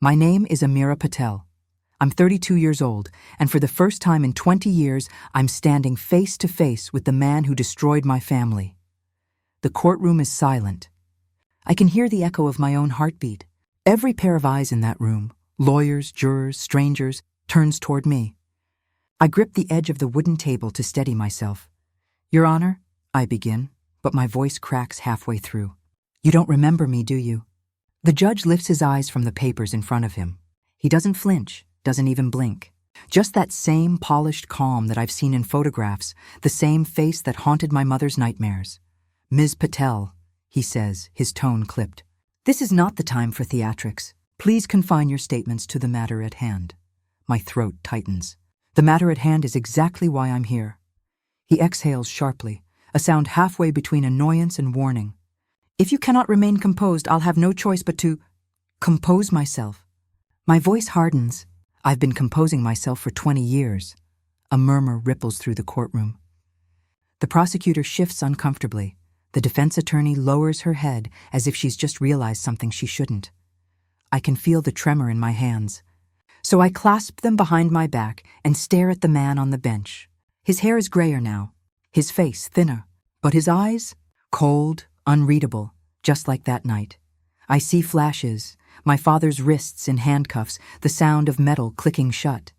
My name is Amira Patel. I'm 32 years old, and for the first time in 20 years, I'm standing face to face with the man who destroyed my family. The courtroom is silent. I can hear the echo of my own heartbeat. Every pair of eyes in that room, lawyers, jurors, strangers, turns toward me. I grip the edge of the wooden table to steady myself. Your Honor, I begin, but my voice cracks halfway through. You don't remember me, do you? The judge lifts his eyes from the papers in front of him. He doesn't flinch, doesn't even blink. Just that same polished calm that I've seen in photographs, the same face that haunted my mother's nightmares. Ms. Patel, he says, his tone clipped. This is not the time for theatrics. Please confine your statements to the matter at hand. My throat tightens. The matter at hand is exactly why I'm here. He exhales sharply, a sound halfway between annoyance and warning. If you cannot remain composed, I'll have no choice but to compose myself. My voice hardens. I've been composing myself for 20 years. A murmur ripples through the courtroom. The prosecutor shifts uncomfortably. The defense attorney lowers her head as if she's just realized something she shouldn't. I can feel the tremor in my hands. So I clasp them behind my back and stare at the man on the bench. His hair is grayer now, his face thinner, but his eyes, cold, unreadable, just like that night. I see flashes, my father's wrists in handcuffs, the sound of metal clicking shut.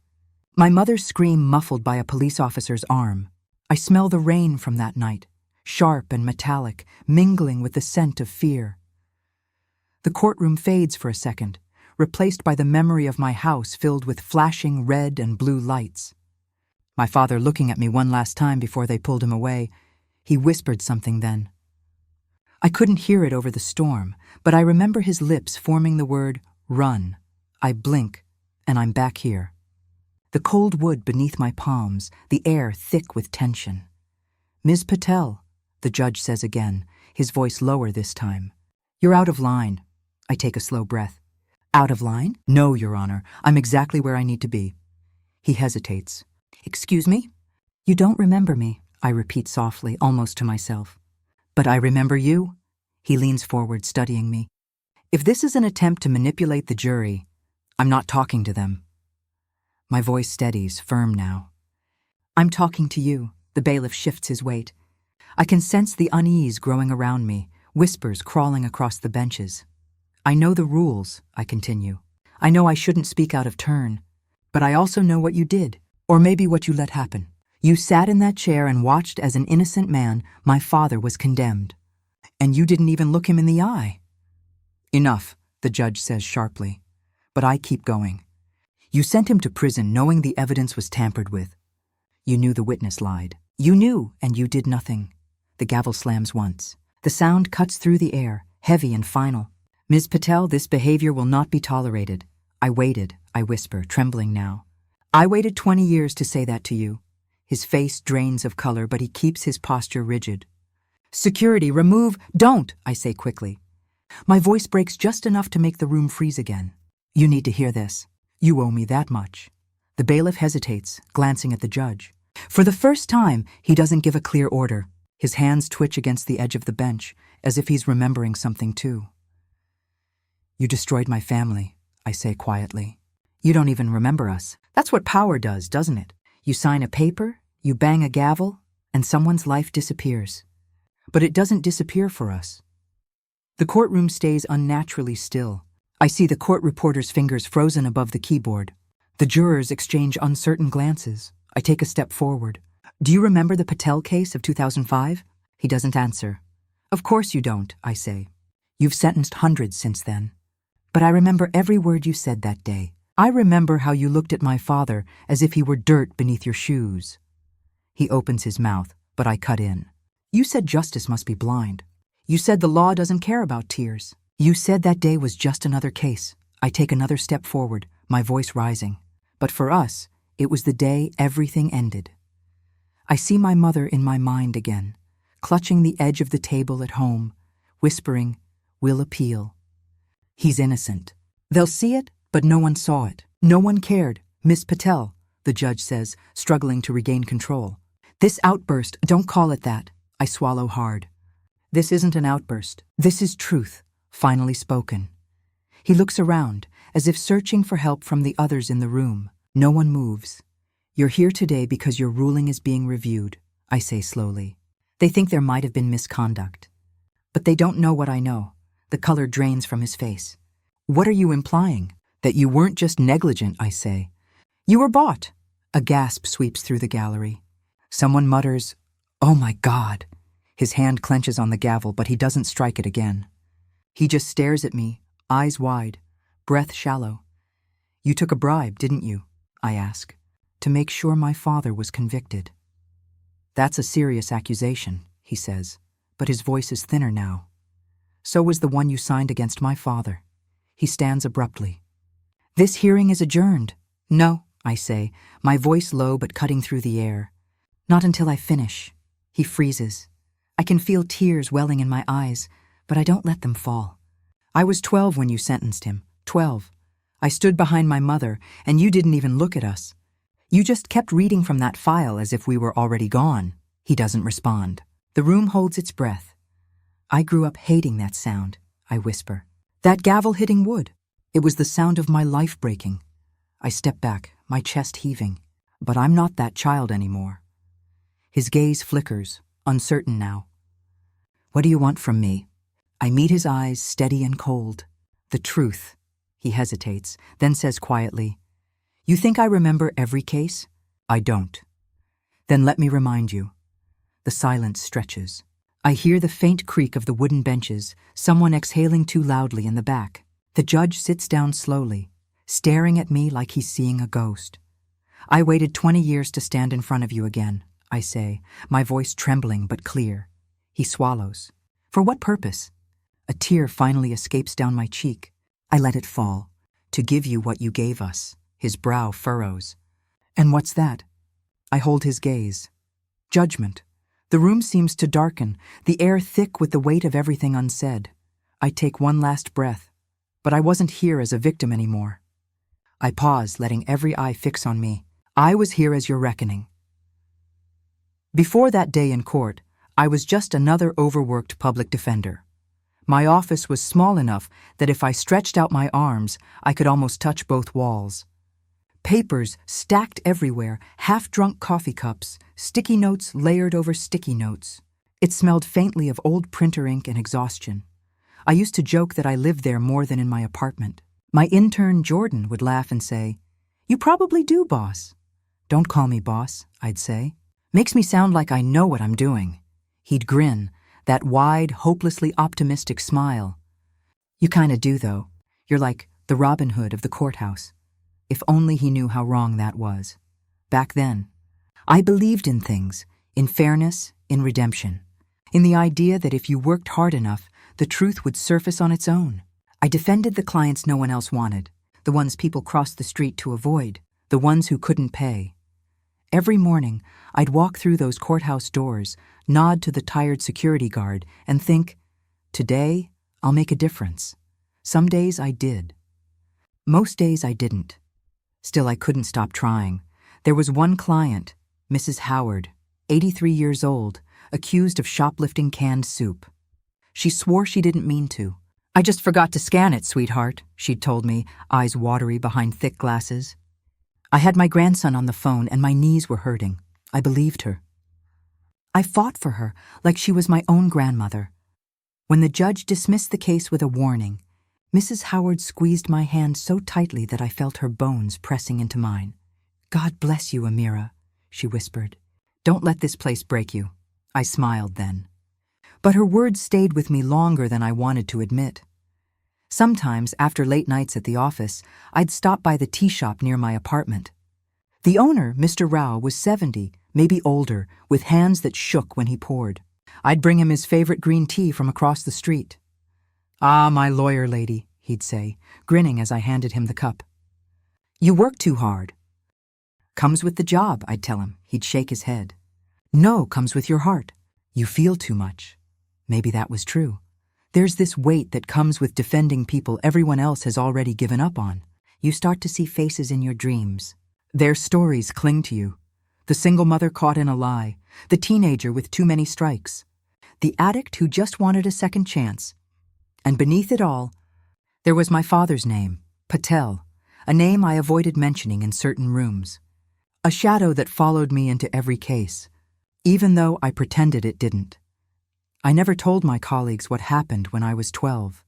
My mother's scream muffled by a police officer's arm. I smell the rain from that night, sharp and metallic, mingling with the scent of fear. The courtroom fades for a second, replaced by the memory of my house filled with flashing red and blue lights. My father looking at me one last time before they pulled him away. He whispered something then. I couldn't hear it over the storm, but I remember his lips forming the word, run. I blink, and I'm back here. The cold wood beneath my palms, the air thick with tension. Ms. Patel, the judge says again, his voice lower this time. You're out of line. I take a slow breath. Out of line? No, Your Honor. I'm exactly where I need to be. He hesitates. Excuse me? You don't remember me, I repeat softly, almost to myself. But I remember you. He leans forward, studying me. If this is an attempt to manipulate the jury, I'm not talking to them. My voice steadies, firm now. I'm talking to you. The bailiff shifts his weight. I can sense the unease growing around me, whispers crawling across the benches. I know the rules, I continue. I know I shouldn't speak out of turn, but I also know what you did, or maybe what you let happen. You sat in that chair and watched as an innocent man, my father, was condemned. And you didn't even look him in the eye. Enough, the judge says sharply. But I keep going. You sent him to prison knowing the evidence was tampered with. You knew the witness lied. You knew, and you did nothing. The gavel slams once. The sound cuts through the air, heavy and final. Ms. Patel, this behavior will not be tolerated. I waited, I whisper, trembling now. I waited 20 years to say that to you. His face drains of color, but he keeps his posture rigid. Security, remove, don't, I say quickly. My voice breaks just enough to make the room freeze again. You need to hear this. You owe me that much. The bailiff hesitates, glancing at the judge. For the first time, he doesn't give a clear order. His hands twitch against the edge of the bench, as if he's remembering something too. You destroyed my family, I say quietly. You don't even remember us. That's what power does, doesn't it? You sign a paper, you bang a gavel, and someone's life disappears. But it doesn't disappear for us. The courtroom stays unnaturally still. I see the court reporter's fingers frozen above the keyboard. The jurors exchange uncertain glances. I take a step forward. Do you remember the Patel case of 2005? He doesn't answer. Of course you don't, I say. You've sentenced hundreds since then. But I remember every word you said that day. I remember how you looked at my father as if he were dirt beneath your shoes. He opens his mouth, but I cut in. You said justice must be blind. You said the law doesn't care about tears. You said that day was just another case. I take another step forward, my voice rising. But for us, it was the day everything ended. I see my mother in my mind again, clutching the edge of the table at home, whispering, "We'll appeal." He's innocent. They'll see it, but no one saw it. No one cared. Miss Patel, the judge says, struggling to regain control. This outburst, don't call it that. I swallow hard. This isn't an outburst. This is truth, finally spoken. He looks around, as if searching for help from the others in the room. No one moves. You're here today because your ruling is being reviewed, I say slowly. They think there might have been misconduct. But they don't know what I know. The color drains from his face. What are you implying? That you weren't just negligent, I say. You were bought. A gasp sweeps through the gallery. Someone mutters, "Oh my God." His hand clenches on the gavel, but he doesn't strike it again. He just stares at me, eyes wide, breath shallow. You took a bribe, didn't you? I ask, to make sure my father was convicted. That's a serious accusation, he says, but his voice is thinner now. So was the one you signed against my father. He stands abruptly. This hearing is adjourned. No, I say, my voice low but cutting through the air. Not until I finish. He freezes. I can feel tears welling in my eyes, but I don't let them fall. I was 12 when you sentenced him. 12. I stood behind my mother, and you didn't even look at us. You just kept reading from that file as if we were already gone. He doesn't respond. The room holds its breath. I grew up hating that sound, I whisper. That gavel hitting wood. It was the sound of my life breaking. I step back, my chest heaving. But I'm not that child anymore. His gaze flickers, uncertain now. What do you want from me? I meet his eyes, steady and cold. The truth. He hesitates, then says quietly, You think I remember every case? I don't. Then let me remind you. The silence stretches. I hear the faint creak of the wooden benches, someone exhaling too loudly in the back. The judge sits down slowly, staring at me like he's seeing a ghost. I waited 20 years to stand in front of you again, I say, my voice trembling but clear. He swallows. For what purpose? A tear finally escapes down my cheek. I let it fall. To give you what you gave us. His brow furrows. And what's that? I hold his gaze. Judgment. The room seems to darken, the air thick with the weight of everything unsaid. I take one last breath. But I wasn't here as a victim anymore. I pause, letting every eye fix on me. I was here as your reckoning. Before that day in court, I was just another overworked public defender. My office was small enough that if I stretched out my arms, I could almost touch both walls. Papers stacked everywhere, half-drunk coffee cups, sticky notes layered over sticky notes. It smelled faintly of old printer ink and exhaustion. I used to joke that I lived there more than in my apartment. My intern, Jordan, would laugh and say, You probably do, boss. Don't call me boss, I'd say. Makes me sound like I know what I'm doing. He'd grin, that wide, hopelessly optimistic smile. You kinda do, though. You're like the Robin Hood of the courthouse. If only he knew how wrong that was. Back then, I believed in things, in fairness, in redemption, in the idea that if you worked hard enough, the truth would surface on its own. I defended the clients no one else wanted, the ones people crossed the street to avoid, the ones who couldn't pay. Every morning, I'd walk through those courthouse doors, nod to the tired security guard, and think, today, I'll make a difference. Some days I did. Most days I didn't. Still, I couldn't stop trying. There was one client, Mrs. Howard, 83 years old, accused of shoplifting canned soup. She swore she didn't mean to. I just forgot to scan it, sweetheart, she'd told me, eyes watery behind thick glasses. I had my grandson on the phone and my knees were hurting. I believed her. I fought for her like she was my own grandmother. When the judge dismissed the case with a warning, Mrs. Howard squeezed my hand so tightly that I felt her bones pressing into mine. God bless you, Amira, she whispered. Don't let this place break you. I smiled then. But her words stayed with me longer than I wanted to admit. Sometimes, after late nights at the office, I'd stop by the tea shop near my apartment. The owner, Mr. Rao, was 70, maybe older, with hands that shook when he poured. I'd bring him his favorite green tea from across the street. Ah, my lawyer lady, he'd say, grinning as I handed him the cup. You work too hard. Comes with the job, I'd tell him. He'd shake his head. No, comes with your heart. You feel too much. Maybe that was true. There's this weight that comes with defending people everyone else has already given up on. You start to see faces in your dreams. Their stories cling to you. The single mother caught in a lie, the teenager with too many strikes, the addict who just wanted a second chance. And beneath it all, There was my father's name, Patel, a name I avoided mentioning in certain rooms. A shadow that followed me into every case, even though I pretended it didn't. I never told my colleagues what happened when I was 12.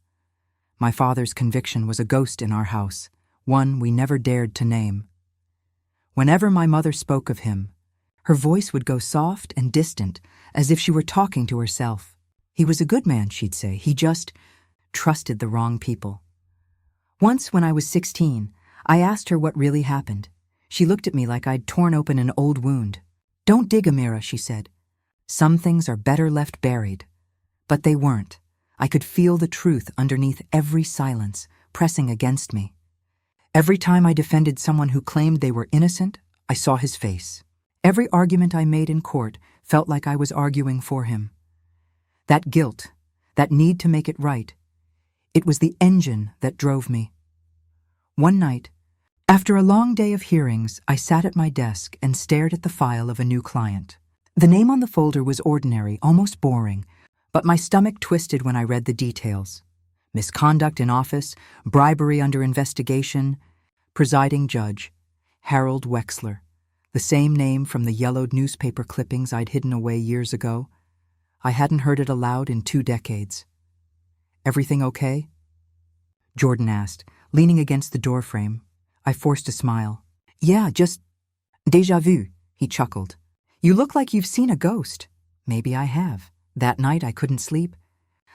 My father's conviction was a ghost in our house, one we never dared to name. Whenever my mother spoke of him, her voice would go soft and distant, as if she were talking to herself. He was a good man, she'd say. He just trusted the wrong people. Once, when I was 16, I asked her what really happened. She looked at me like I'd torn open an old wound. "Don't dig, Amira," she said. "Some things are better left buried." But they weren't. I could feel the truth underneath every silence, pressing against me. Every time I defended someone who claimed they were innocent, I saw his face. Every argument I made in court felt like I was arguing for him. That guilt, that need to make it right, it was the engine that drove me. One night, after a long day of hearings, I sat at my desk and stared at the file of a new client. The name on the folder was ordinary, almost boring, but my stomach twisted when I read the details. Misconduct in office, bribery under investigation, presiding judge, Harold Wexler, the same name from the yellowed newspaper clippings I'd hidden away years ago. I hadn't heard it aloud in 2 decades. "Everything okay?" Jordan asked, leaning against the doorframe. I forced a smile. "Yeah, just déjà vu," he chuckled. "You look like you've seen a ghost." Maybe I have. That night I couldn't sleep.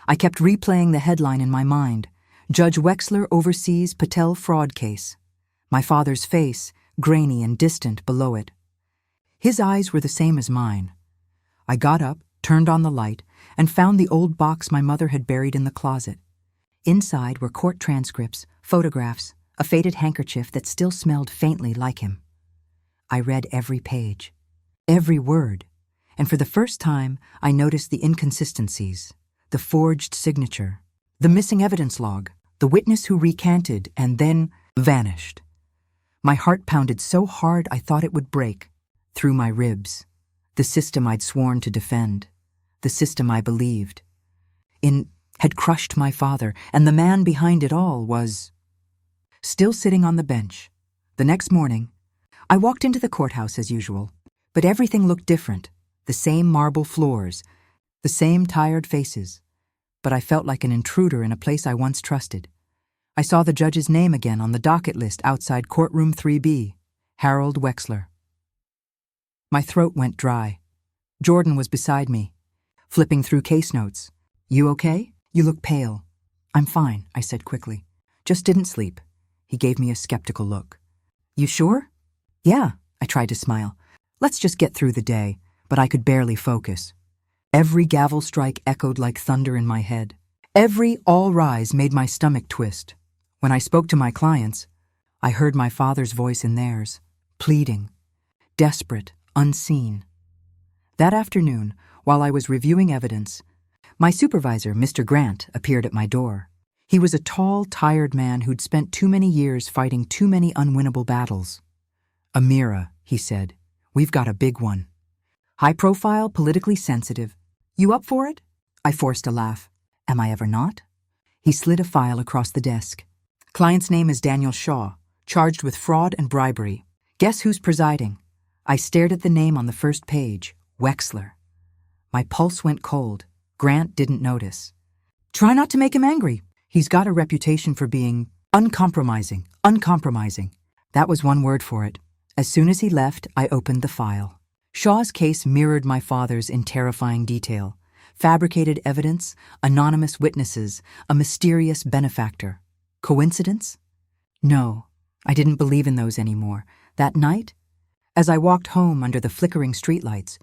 I kept replaying the headline in my mind. Judge Wexler oversees Patel fraud case. My father's face, grainy and distant below it. His eyes were the same as mine. I got up, turned on the light, and found the old box my mother had buried in the closet. Inside were court transcripts, photographs, a faded handkerchief that still smelled faintly like him. I read every page, every word, and for the first time I noticed the inconsistencies, the forged signature, the missing evidence log, the witness who recanted and then vanished. My heart pounded so hard I thought it would break, through my ribs. The system I'd sworn to defend, the system I believed in, had crushed my father, and the man behind it all was still sitting on the bench. The next morning, I walked into the courthouse as usual, but everything looked different. The same marble floors, the same tired faces, but I felt like an intruder in a place I once trusted. I saw the judge's name again on the docket list outside courtroom 3B, Harold Wexler. My throat went dry. Jordan was beside me, flipping through case notes. "You okay? You look pale." "I'm fine," I said quickly. "Just didn't sleep." He gave me a skeptical look. "You sure?" "Yeah," I tried to smile. "Let's just get through the day," but I could barely focus. Every gavel strike echoed like thunder in my head. Every all rise made my stomach twist. When I spoke to my clients, I heard my father's voice in theirs, pleading, desperate, unseen. That afternoon, while I was reviewing evidence, my supervisor, Mr. Grant, appeared at my door. He was a tall, tired man who'd spent too many years fighting too many unwinnable battles. "Amira," he said, "we've got a big one. High profile, politically sensitive. You up for it?" I forced a laugh. "Am I ever not?" He slid a file across the desk. "Client's name is Daniel Shaw, charged with fraud and bribery. Guess who's presiding?" I stared at the name on the first page, Wexler. My pulse went cold. Grant didn't notice. "Try not to make him angry. He's got a reputation for being uncompromising. That was one word for it. As soon as he left, I opened the file. Shaw's case mirrored my father's in terrifying detail. Fabricated evidence, anonymous witnesses, a mysterious benefactor. Coincidence? No, I didn't believe in those anymore. That night, as I walked home under the flickering streetlights,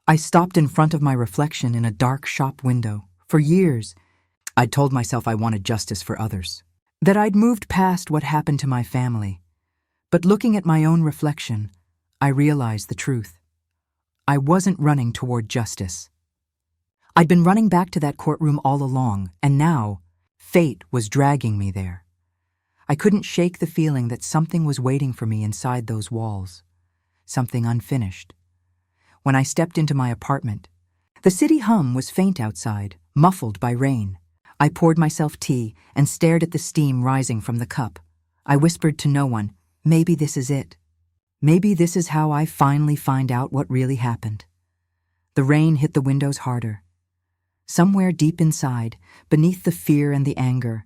I stopped in front of my reflection in a dark shop window. For years, I'd told myself I wanted justice for others, that I'd moved past what happened to my family. But looking at my own reflection, I realized the truth. I wasn't running toward justice. I'd been running back to that courtroom all along, and now, fate was dragging me there. I couldn't shake the feeling that something was waiting for me inside those walls, something unfinished. When I stepped into my apartment, the city hum was faint outside, muffled by rain. I poured myself tea and stared at the steam rising from the cup. I whispered to no one, maybe this is it. Maybe this is how I finally find out what really happened. The rain hit the windows harder. Somewhere deep inside, beneath the fear and the anger,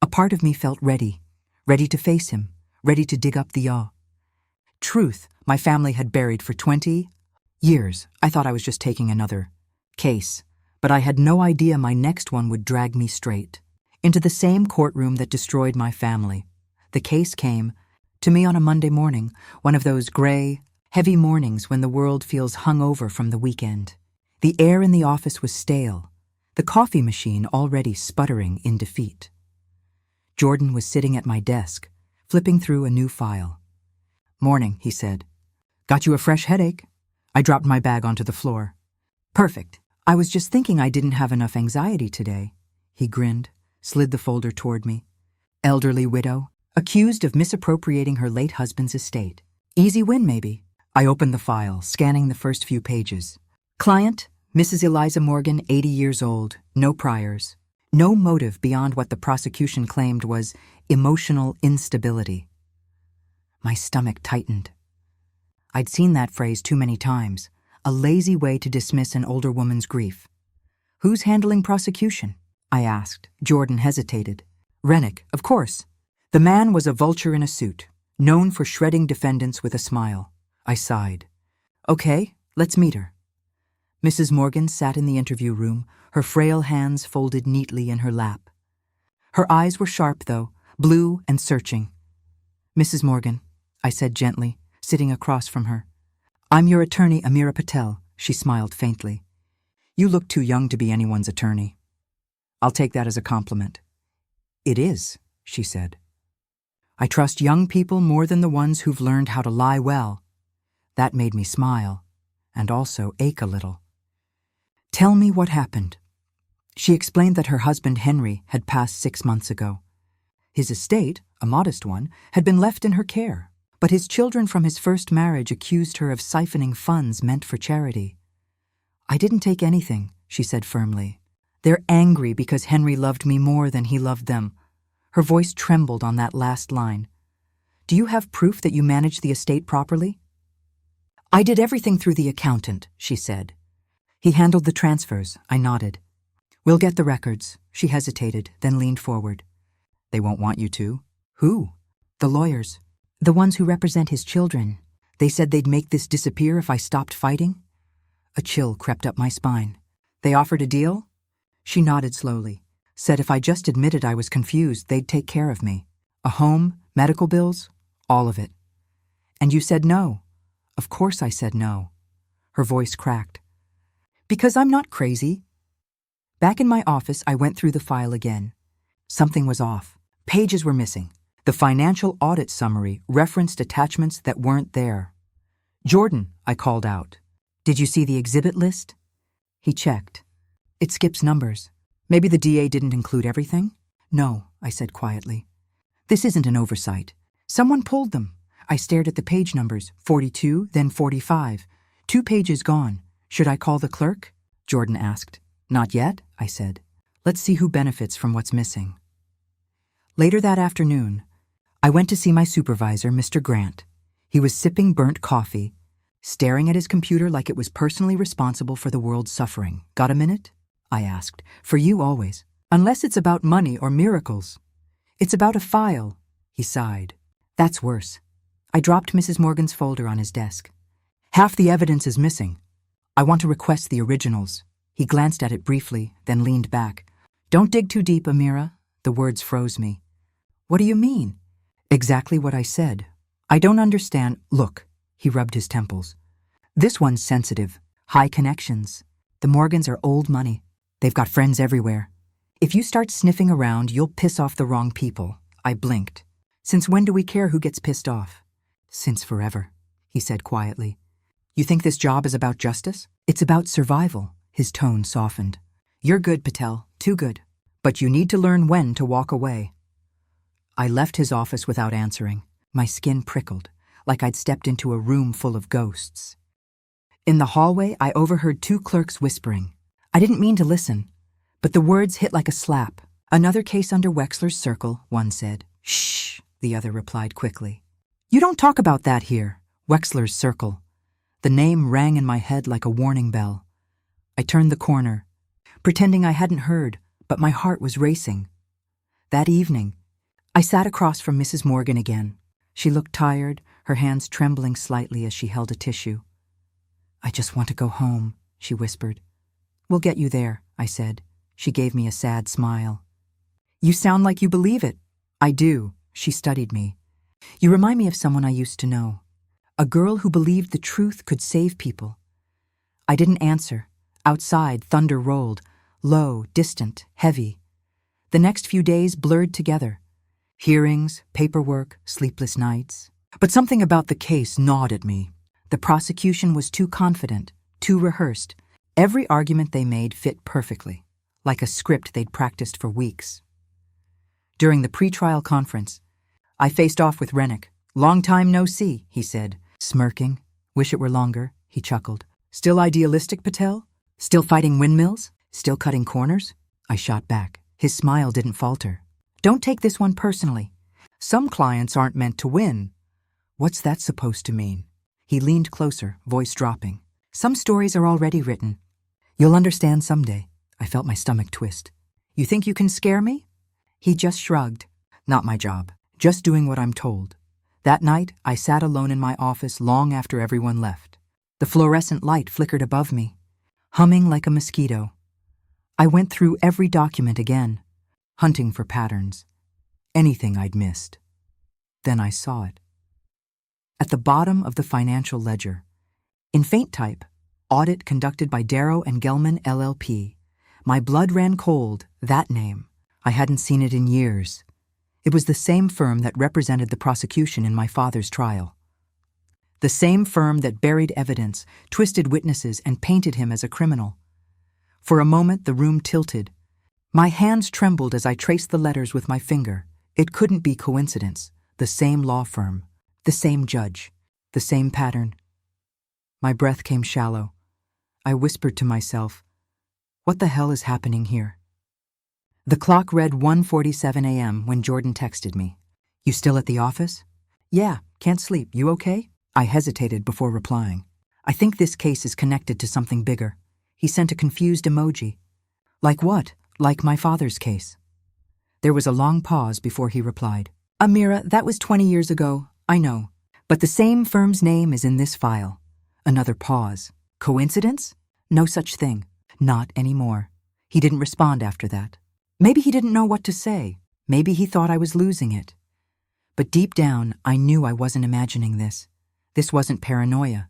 a part of me felt ready to face him, ready to dig up the yaw. Truth my family had buried for 20 years. I thought I was just taking another case, but I had no idea my next one would drag me straight into the same courtroom that destroyed my family. The case came to me on a Monday morning, one of those gray, heavy mornings when the world feels hungover from the weekend. The air in the office was stale, the coffee machine already sputtering in defeat. Jordan was sitting at my desk, flipping through a new file. "Morning," he said. "Got you a fresh headache?" I dropped my bag onto the floor. "Perfect. I was just thinking I didn't have enough anxiety today." He grinned, slid the folder toward me. "Elderly widow, accused of misappropriating her late husband's estate. Easy win, maybe." I opened the file, scanning the first few pages. Client, Mrs. Eliza Morgan, 80 years old, no priors. No motive beyond what the prosecution claimed was emotional instability. My stomach tightened. I'd seen that phrase too many times, a lazy way to dismiss an older woman's grief. "Who's handling prosecution?" I asked. Jordan hesitated. "Rennick, of course." The man was a vulture in a suit, known for shredding defendants with a smile. I sighed. "Okay, let's meet her." Mrs. Morgan sat in the interview room, her frail hands folded neatly in her lap. Her eyes were sharp, though, blue and searching. "Mrs. Morgan," I said gently, sitting across from her. "I'm your attorney, Amira Patel," she smiled faintly. "You look too young to be anyone's attorney." "I'll take that as a compliment." "It is," she said. "I trust young people more than the ones who've learned how to lie well." That made me smile, and also ache a little. "Tell me what happened." She explained that her husband Henry had passed 6 months ago. His estate, a modest one, had been left in her care, but his children from his first marriage accused her of siphoning funds meant for charity. "I didn't take anything," she said firmly. "They're angry because Henry loved me more than he loved them." Her voice trembled on that last line. "Do you have proof that you managed the estate properly?" "I did everything through the accountant," she said. "He handled the transfers," I nodded. "We'll get the records." She hesitated, then leaned forward. "They won't want you to." "Who?" "The lawyers. The ones who represent his children. They said they'd make this disappear if I stopped fighting." A chill crept up my spine. "They offered a deal?" She nodded slowly, said if I just admitted I was confused, they'd take care of me. A home, medical bills, all of it. "And you said no?" "Of course I said no." Her voice cracked. "Because I'm not crazy." Back in my office, I went through the file again. Something was off. Pages were missing. The financial audit summary referenced attachments that weren't there. "Jordan," I called out. "Did you see the exhibit list?" He checked. "It skips numbers. Maybe the DA didn't include everything?" "No," I said quietly. "This isn't an oversight. Someone pulled them." I stared at the page numbers, 42, then 45. 2 pages gone. "Should I call the clerk?" Jordan asked. "Not yet," I said. "Let's see who benefits from what's missing." Later that afternoon, I went to see my supervisor, Mr. Grant. He was sipping burnt coffee, staring at his computer like it was personally responsible for the world's suffering. "Got a minute?" I asked. "For you always. Unless it's about money or miracles." "It's about a file," he sighed. "That's worse." I dropped Mrs. Morgan's folder on his desk. "Half the evidence is missing. I want to request the originals." He glanced at it briefly, then leaned back. "Don't dig too deep, Amira." The words froze me. "What do you mean?" "Exactly what I said. I don't understand." "Look," he rubbed his temples. "This one's sensitive. High connections. The Morgans are old money. They've got friends everywhere. If you start sniffing around, you'll piss off the wrong people." I blinked. "Since when do we care who gets pissed off?" "Since forever," he said quietly. "You think this job is about justice?" "It's about survival." His tone softened. "You're good, Patel. Too good. But you need to learn when to walk away." I left his office without answering. My skin prickled, like I'd stepped into a room full of ghosts. In the hallway, I overheard 2 clerks whispering. I didn't mean to listen, But the words hit like a slap. "Another case under Wexler's circle," one said. "Shh," the other replied quickly. "You don't talk about that here." Wexler's circle. The name rang in my head like a warning bell. I turned the corner, pretending I hadn't heard, but my heart was racing. That evening, I sat across from Mrs. Morgan again. She looked tired, her hands trembling slightly as she held a tissue. "I just want to go home," she whispered. "We'll get you there," I said. She gave me a sad smile. "You sound like you believe it." "I do," she studied me. "You remind me of someone I used to know. A girl who believed the truth could save people." I didn't answer. Outside, thunder rolled, low, distant, heavy. The next few days blurred together. Hearings, paperwork, sleepless nights. But something about the case gnawed at me. The prosecution was too confident, too rehearsed. Every argument they made fit perfectly, like a script they'd practiced for weeks. During the pretrial conference, I faced off with Rennick. "Long time no see," he said, smirking. "Wish it were longer," he chuckled. "Still idealistic, Patel? Still fighting windmills? Still cutting corners?" I shot back. His smile didn't falter. "Don't take this one personally. Some clients aren't meant to win." "What's that supposed to mean?" He leaned closer, voice dropping. "Some stories are already written. You'll understand someday." I felt my stomach twist. "You think you can scare me?" He just shrugged. "Not my job. Just doing what I'm told." That night, I sat alone in my office long after everyone left. The fluorescent light flickered above me, humming like a mosquito. I went through every document again, hunting for patterns, anything I'd missed. Then I saw it. At the bottom of the financial ledger, in faint type, "Audit conducted by Darrow and Gelman, LLP." My blood ran cold, that name. I hadn't seen it in years. It was the same firm that represented the prosecution in my father's trial. The same firm that buried evidence, twisted witnesses, and painted him as a criminal. For a moment, the room tilted. My hands trembled as I traced the letters with my finger. It couldn't be coincidence. The same law firm, the same judge, the same pattern. My breath came shallow. I whispered to myself, "What the hell is happening here?" The clock read 1:47 a.m. when Jordan texted me. "You still at the office?" "Yeah, can't sleep. You okay?" I hesitated before replying. "I think this case is connected to something bigger." He sent a confused emoji. "Like what?" "Like my father's case." There was a long pause before he replied. "Amira, that was 20 years ago, I know. But the same firm's name is in this file." Another pause. "Coincidence?" "No such thing. Not anymore." He didn't respond after that. Maybe he didn't know what to say. Maybe he thought I was losing it. But deep down, I knew I wasn't imagining this. This wasn't paranoia.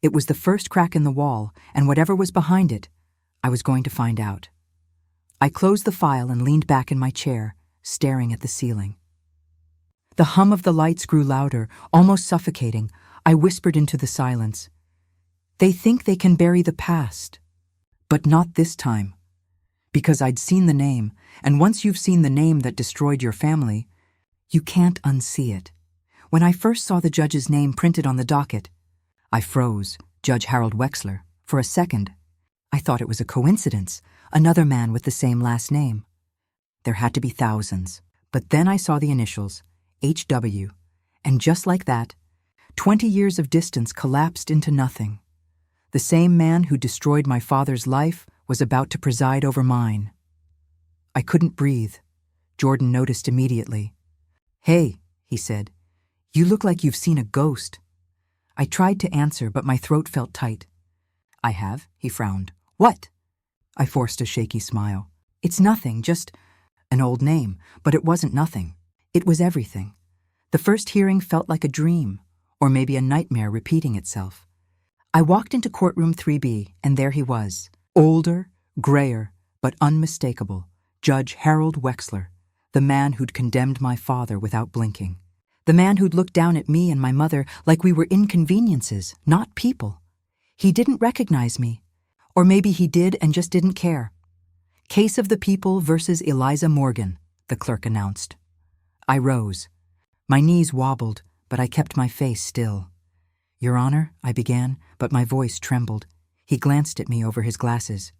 It was the first crack in the wall, and whatever was behind it, I was going to find out. I closed the file and leaned back in my chair, staring at the ceiling. The hum of the lights grew louder, almost suffocating. I whispered into the silence. "They think they can bury the past. But not this time." Because I'd seen the name, and once you've seen the name that destroyed your family, you can't unsee it. When I first saw the judge's name printed on the docket, I froze, Judge Harold Wexler. For a second, I thought it was a coincidence, another man with the same last name. There had to be thousands. But then I saw the initials, HW, and just like that, 20 years of distance collapsed into nothing. The same man who destroyed my father's life was about to preside over mine. I couldn't breathe. Jordan noticed immediately. "Hey," he said, "you look like you've seen a ghost." I tried to answer, but my throat felt tight. "I have," he frowned. "What?" I forced a shaky smile. "It's nothing, just an old name." But it wasn't nothing. It was everything. The first hearing felt like a dream, or maybe a nightmare repeating itself. I walked into courtroom 3B, and there he was. Older, grayer, but unmistakable, Judge Harold Wexler, the man who'd condemned my father without blinking. The man who'd looked down at me and my mother like we were inconveniences, not people. He didn't recognize me. Or maybe he did and just didn't care. "Case of the People versus Eliza Morgan," the clerk announced. I rose. My knees wobbled, but I kept my face still. "Your Honor," I began, but my voice trembled. He glanced at me over his glasses.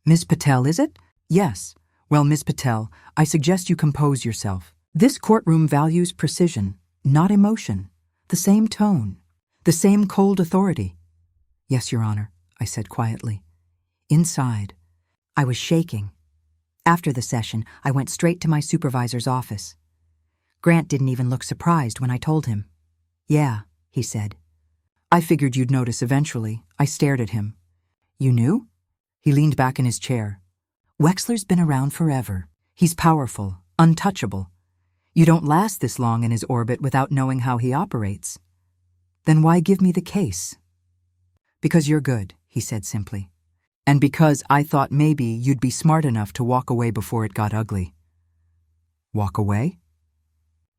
"Ms. Patel, is it?" Yes. Well, Ms. Patel, I suggest you compose yourself. This courtroom values precision, not emotion. The same tone, the same cold authority. Yes, Your Honor, I said quietly. Inside, I was shaking. After the session, I went straight to my supervisor's office. Grant didn't even look surprised when I told him. Yeah, he said. I figured you'd notice eventually. I stared at him. You knew? He leaned back in his chair. Wexler's been around forever. He's powerful, untouchable. You don't last this long in his orbit without knowing how he operates. Then why give me the case? Because you're good, he said simply. And because I thought maybe you'd be smart enough to walk away before it got ugly. Walk away?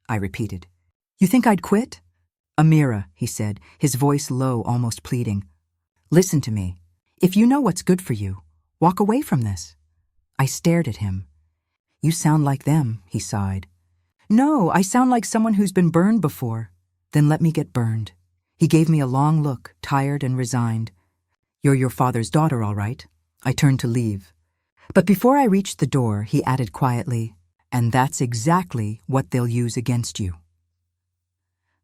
I repeated. You think I'd quit? Amira, he said, his voice low, almost pleading. Listen to me. If you know what's good for you, walk away from this. I stared at him. You sound like them, he sighed. No, I sound like someone who's been burned before. Then let me get burned. He gave me a long look, tired and resigned. You're your father's daughter, all right. I turned to leave. But before I reached the door, he added quietly, and that's exactly what they'll use against you.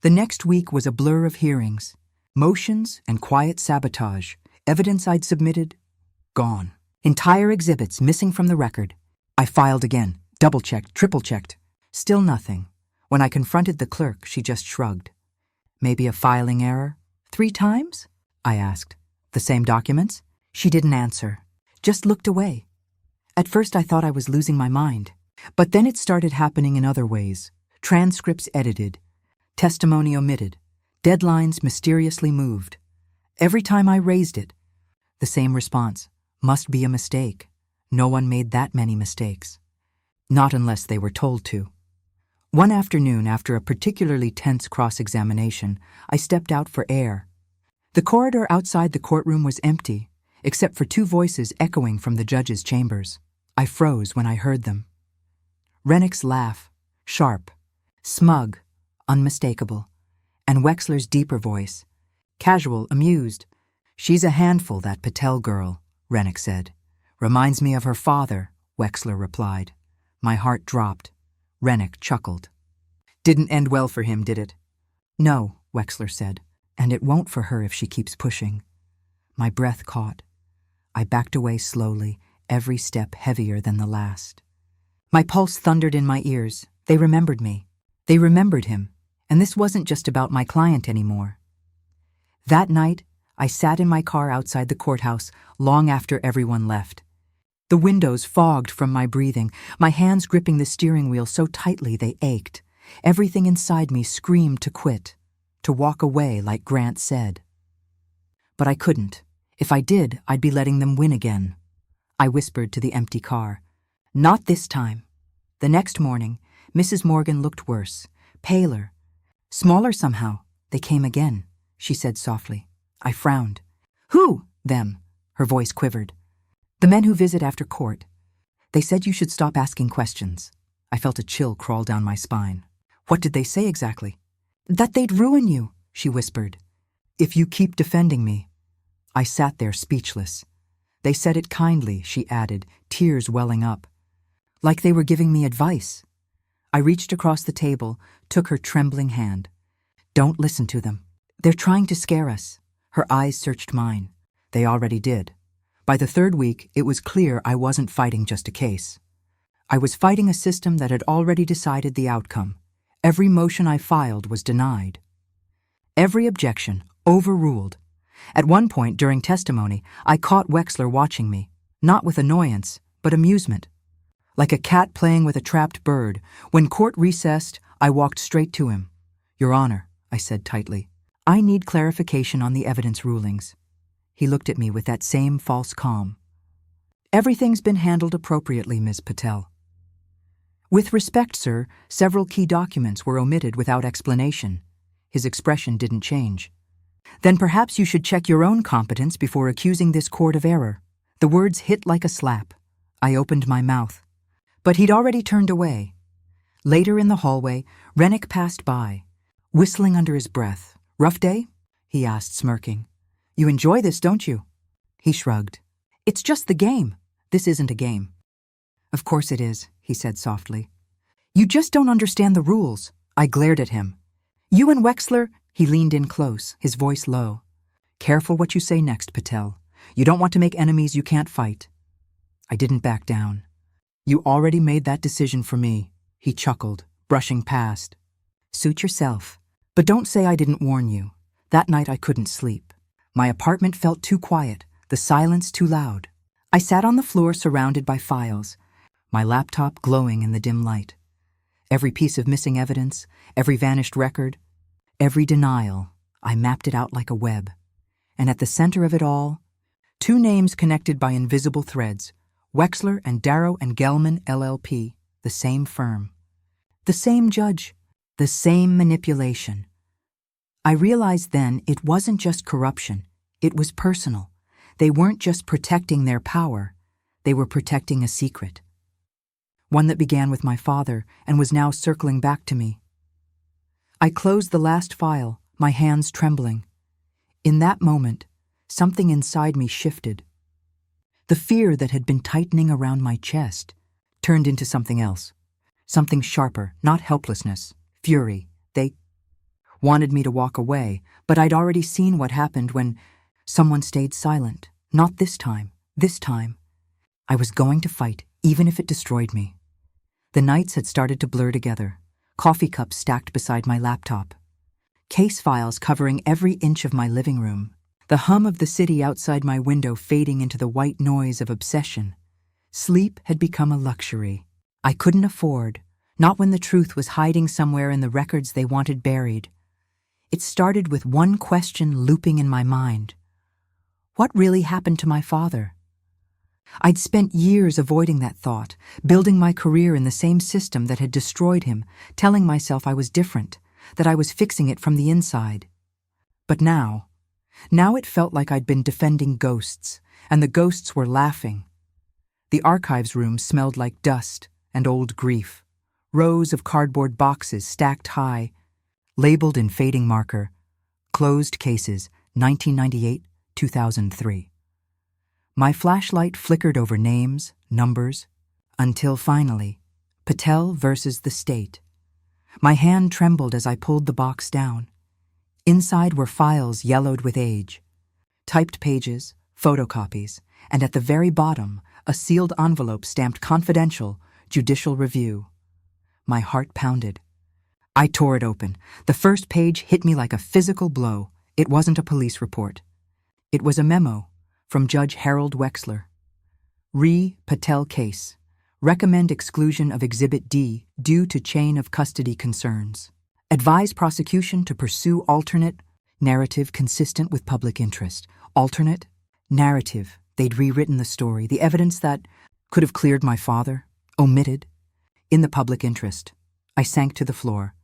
The next week was a blur of hearings, motions and quiet sabotage, evidence I'd submitted, gone. Entire exhibits missing from the record. I filed again, double-checked, triple-checked. Still nothing. When I confronted the clerk, she just shrugged. Maybe a filing error? 3 times? I asked. The same documents? She didn't answer, just looked away. At first I thought I was losing my mind, but then it started happening in other ways. Transcripts edited, testimony omitted, deadlines mysteriously moved. Every time I raised it, the same response. Must be a mistake. No one made that many mistakes. Not unless they were told to. One afternoon, after a particularly tense cross-examination, I stepped out for air. The corridor outside the courtroom was empty, except for 2 voices echoing from the judge's chambers. I froze when I heard them. Rennick's laugh, sharp, smug, unmistakable, and Wexler's deeper voice, casual, amused. She's a handful, that Patel girl, Rennick said. Reminds me of her father, Wexler replied. My heart dropped. Rennick chuckled. Didn't end well for him, did it? No, Wexler said, and it won't for her if she keeps pushing. My breath caught. I backed away slowly, every step heavier than the last. My pulse thundered in my ears. They remembered me. They remembered him, and this wasn't just about my client anymore. That night, I sat in my car outside the courthouse long after everyone left. The windows fogged from my breathing, my hands gripping the steering wheel so tightly they ached. Everything inside me screamed to quit, to walk away like Grant said. But I couldn't. If I did, I'd be letting them win again. I whispered to the empty car. Not this time. The next morning, Mrs. Morgan looked worse, paler, smaller somehow. They came again, she said softly. I frowned. Who? Them. Her voice quivered. The men who visit after court. They said you should stop asking questions. I felt a chill crawl down my spine. What did they say exactly? That they'd ruin you, she whispered. If you keep defending me. I sat there speechless. They said it kindly, she added, tears welling up. Like they were giving me advice. I reached across the table, took her trembling hand. Don't listen to them. They're trying to scare us. Her eyes searched mine. They already did. By the 3rd week, it was clear I wasn't fighting just a case. I was fighting a system that had already decided the outcome. Every motion I filed was denied. Every objection overruled. At one point during testimony, I caught Wexler watching me, not with annoyance, but amusement. Like a cat playing with a trapped bird, when court recessed, I walked straight to him. Your Honor, I said tightly, I need clarification on the evidence rulings. He looked at me with that same false calm. Everything's been handled appropriately, Ms. Patel. With respect, sir, several key documents were omitted without explanation. His expression didn't change. Then perhaps you should check your own competence before accusing this court of error. The words hit like a slap. I opened my mouth. But he'd already turned away. Later in the hallway, Rennick passed by, whistling under his breath. Rough day? He asked, smirking. You enjoy this, don't you? He shrugged. It's just the game. This isn't a game. Of course it is, he said softly. You just don't understand the rules. I glared at him. You and Wexler? He leaned in close, his voice low. Careful what you say next, Patel. You don't want to make enemies you can't fight. I didn't back down. You already made that decision for me, he chuckled, brushing past. Suit yourself. But don't say I didn't warn you. That night I couldn't sleep. My apartment felt too quiet, the silence too loud. I sat on the floor surrounded by files, my laptop glowing in the dim light. Every piece of missing evidence, every vanished record, every denial, I mapped it out like a web. And at the center of it all, two names connected by invisible threads, Wexler and Darrow and Gelman LLP, the same firm. The same judge, the same manipulation. I realized then it wasn't just corruption, it was personal. They weren't just protecting their power, they were protecting a secret. One that began with my father and was now circling back to me. I closed the last file, my hands trembling. In that moment, something inside me shifted. The fear that had been tightening around my chest turned into something else. Something sharper, not helplessness, fury. They wanted me to walk away, but I'd already seen what happened when someone stayed silent. Not this time. This time. I was going to fight, even if it destroyed me. The nights had started to blur together, coffee cups stacked beside my laptop, case files covering every inch of my living room, the hum of the city outside my window fading into the white noise of obsession. Sleep had become a luxury I couldn't afford, not when the truth was hiding somewhere in the records they wanted buried. It started with one question looping in my mind. What really happened to my father? I'd spent years avoiding that thought, building my career in the same system that had destroyed him, telling myself I was different, that I was fixing it from the inside. But now it felt like I'd been defending ghosts, and the ghosts were laughing. The archives room smelled like dust and old grief. Rows of cardboard boxes stacked high, labeled in fading marker, closed cases, 1998-2003. My flashlight flickered over names, numbers, until finally, Patel versus the state. My hand trembled as I pulled the box down. Inside were files yellowed with age, typed pages, photocopies, and at the very bottom, a sealed envelope stamped confidential, judicial review. My heart pounded. I tore it open. The first page hit me like a physical blow. It wasn't a police report. It was a memo from Judge Harold Wexler. Patel case. Recommend exclusion of Exhibit D due to chain of custody concerns. Advise prosecution to pursue alternate narrative consistent with public interest. Alternate narrative. They'd rewritten the story, the evidence that could have cleared my father, omitted. In the public interest, I sank to the floor,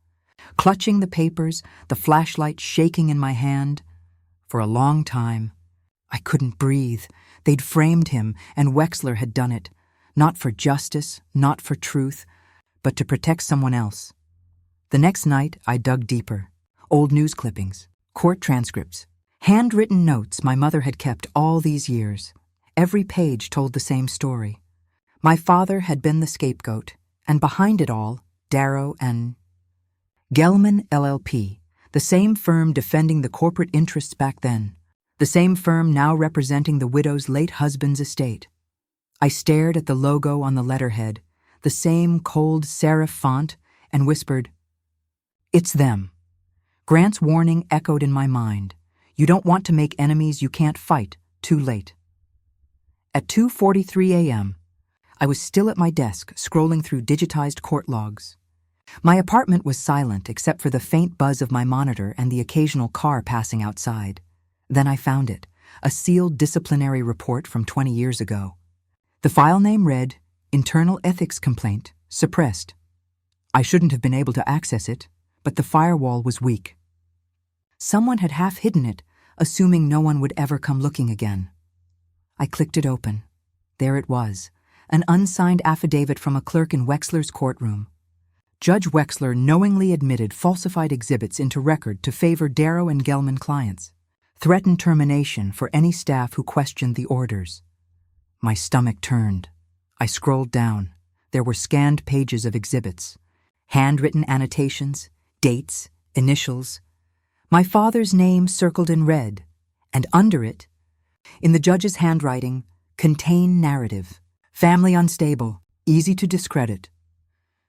clutching the papers, the flashlight shaking in my hand. For a long time, I couldn't breathe. They'd framed him, and Wexler had done it, not for justice, not for truth, but to protect someone else. The next night, I dug deeper. Old news clippings, court transcripts, handwritten notes my mother had kept all these years. Every page told the same story. My father had been the scapegoat, and behind it all, Darrow and Gelman LLP, the same firm defending the corporate interests back then, the same firm now representing the widow's late husband's estate. I stared at the logo on the letterhead, the same cold serif font, and whispered, "It's them." Grant's warning echoed in my mind. You don't want to make enemies you can't fight, too late. At 2:43 a.m., I was still at my desk, scrolling through digitized court logs. My apartment was silent except for the faint buzz of my monitor and the occasional car passing outside. Then I found it, a sealed disciplinary report from 20 years ago. The file name read, Internal Ethics Complaint, Suppressed. I shouldn't have been able to access it, but the firewall was weak. Someone had half hidden it, assuming no one would ever come looking again. I clicked it open. There it was, an unsigned affidavit from a clerk in Wexler's courtroom. Judge Wexler knowingly admitted falsified exhibits into record to favor Darrow and Gelman clients, threatened termination for any staff who questioned the orders. My stomach turned. I scrolled down. There were scanned pages of exhibits, handwritten annotations, dates, initials. My father's name circled in red, and under it, in the judge's handwriting, contain narrative, family unstable, easy to discredit.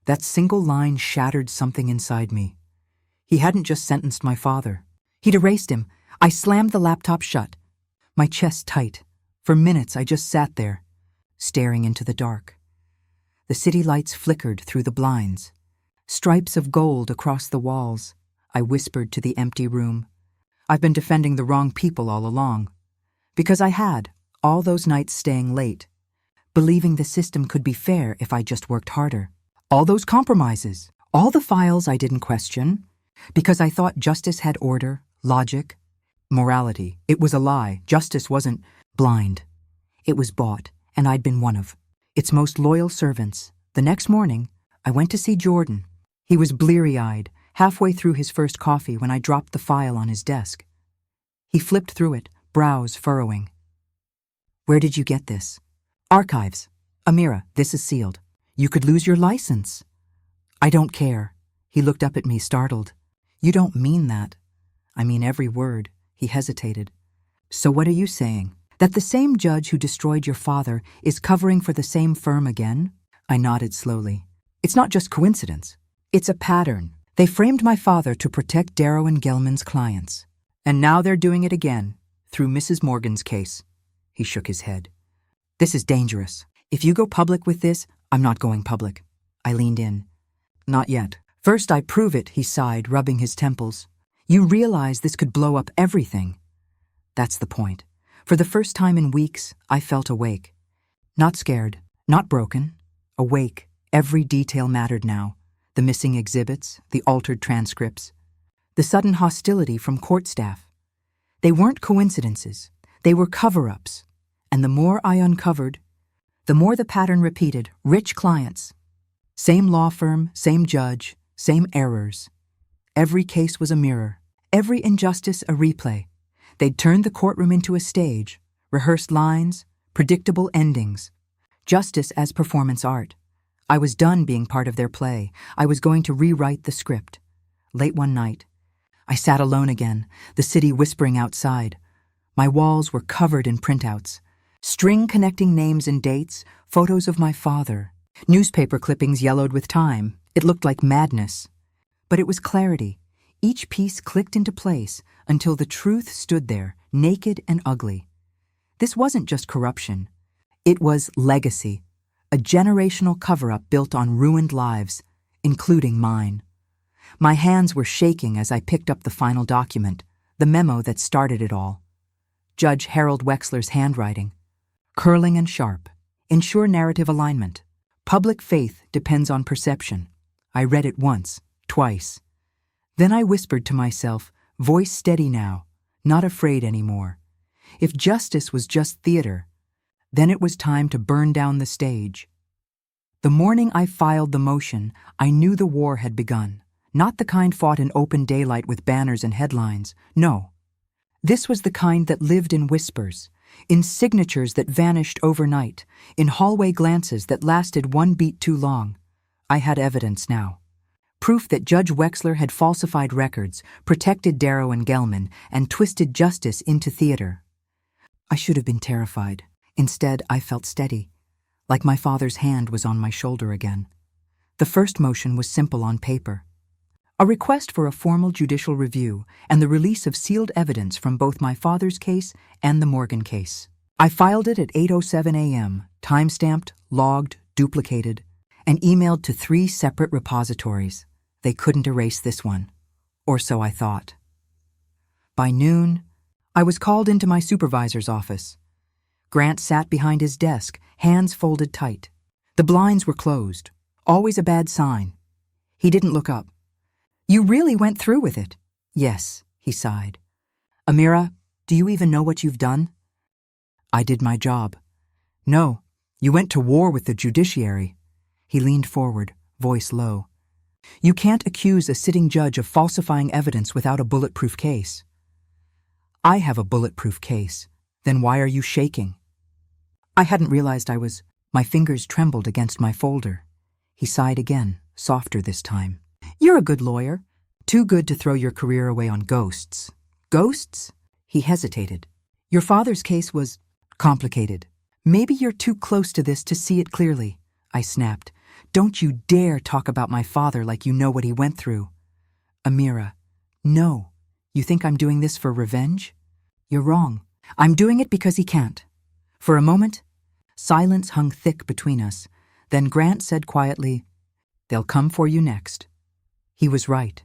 That single line shattered something inside me. He hadn't just sentenced my father. He'd erased him. I slammed the laptop shut, my chest tight. For minutes I just sat there, staring into the dark. The city lights flickered through the blinds. Stripes of gold across the walls. I whispered to the empty room. I've been defending the wrong people all along. Because I had, all those nights staying late, believing the system could be fair if I just worked harder. All those compromises, all the files I didn't question, because I thought justice had order, logic, morality. It was a lie. Justice wasn't blind. It was bought, and I'd been one of its most loyal servants. The next morning, I went to see Jordan. He was bleary-eyed, halfway through his first coffee when I dropped the file on his desk. He flipped through it, brows furrowing. "Where did you get this?" "Archives. Amira, this is sealed. You could lose your license." "I don't care." He looked up at me, startled. "You don't mean that." "I mean every word." He hesitated. "So what are you saying? That the same judge who destroyed your father is covering for the same firm again?" I nodded slowly. "It's not just coincidence. It's a pattern. They framed my father to protect Darrow and Gelman's clients. And now they're doing it again, through Mrs. Morgan's case." He shook his head. "This is dangerous. If you go public with this, I'm not going public." I leaned in. "Not yet. First I prove it," he sighed, rubbing his temples. "You realize this could blow up everything." That's the point. For the first time in weeks, I felt awake. Not scared, not broken. Awake. Every detail mattered now. The missing exhibits, the altered transcripts, the sudden hostility from court staff. They weren't coincidences. They were cover-ups. And the more I uncovered, the more the pattern repeated. Rich clients. Same law firm, same judge, same errors. Every case was a mirror. Every injustice a replay. They'd turned the courtroom into a stage, rehearsed lines, predictable endings. Justice as performance art. I was done being part of their play. I was going to rewrite the script. Late one night, I sat alone again, the city whispering outside. My walls were covered in printouts. String connecting names and dates, photos of my father. Newspaper clippings yellowed with time. It looked like madness. But it was clarity. Each piece clicked into place until the truth stood there, naked and ugly. This wasn't just corruption. It was legacy. A generational cover-up built on ruined lives, including mine. My hands were shaking as I picked up the final document, the memo that started it all. Judge Harold Wexler's handwriting. Curling and sharp. Ensure narrative alignment. Public faith depends on perception. I read it once, twice. Then I whispered to myself, voice steady now, not afraid anymore. If justice was just theater, then it was time to burn down the stage. The morning I filed the motion, I knew the war had begun. Not the kind fought in open daylight with banners and headlines. No. This was the kind that lived in whispers, in signatures that vanished overnight, in hallway glances that lasted one beat too long. I had evidence now. Proof that Judge Wexler had falsified records, protected Darrow and Gelman, and twisted justice into theater. I should have been terrified. Instead, I felt steady, like my father's hand was on my shoulder again. The first motion was simple on paper. A request for a formal judicial review and the release of sealed evidence from both my father's case and the Morgan case. I filed it at 8:07 a.m., time-stamped, logged, duplicated, and emailed to 3 separate repositories. They couldn't erase this one, or so I thought. By noon, I was called into my supervisor's office. Grant sat behind his desk, hands folded tight. The blinds were closed, always a bad sign. He didn't look up. "You really went through with it?" "Yes," he sighed. "Amira, do you even know what you've done?" "I did my job." "No, you went to war with the judiciary." He leaned forward, voice low. "You can't accuse a sitting judge of falsifying evidence without a bulletproof case." "I have a bulletproof case. Then why are you shaking?" I hadn't realized I was. My fingers trembled against my folder. He sighed again, softer this time. You're a good lawyer. Too good to throw your career away on ghosts. Ghosts? He hesitated. Your father's case was complicated. Maybe you're too close to this to see it clearly, I snapped. Don't you dare talk about my father like you know what he went through. Amira, no. You think I'm doing this for revenge? You're wrong. I'm doing it because he can't. For a moment, silence hung thick between us. Then Grant said quietly, They'll come for you next. He was right.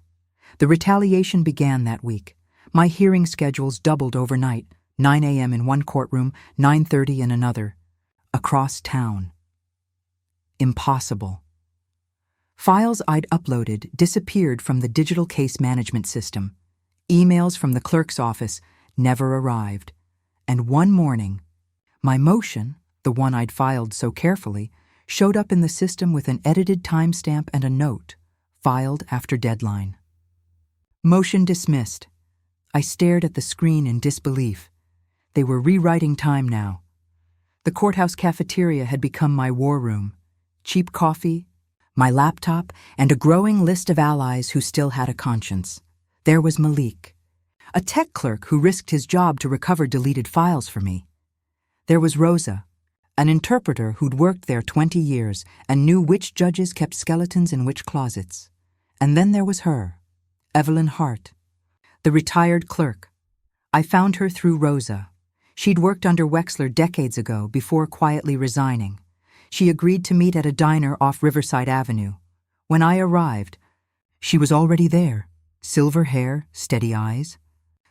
The retaliation began that week. My hearing schedules doubled overnight, 9 a.m. in one courtroom, 9:30 in another. Across town. Impossible. Files I'd uploaded disappeared from the digital case management system. Emails from the clerk's office never arrived. And one morning, my motion, the one I'd filed so carefully, showed up in the system with an edited timestamp and a note, filed after deadline. Motion dismissed. I stared at the screen in disbelief. They were rewriting time now. The courthouse cafeteria had become my war room. Cheap coffee, my laptop, and a growing list of allies who still had a conscience. There was Malik, a tech clerk who risked his job to recover deleted files for me. There was Rosa, an interpreter who'd worked there 20 years and knew which judges kept skeletons in which closets. And then there was her, Evelyn Hart, the retired clerk. I found her through Rosa. She'd worked under Wexler decades ago before quietly resigning. She agreed to meet at a diner off Riverside Avenue. When I arrived, she was already there, silver hair, steady eyes,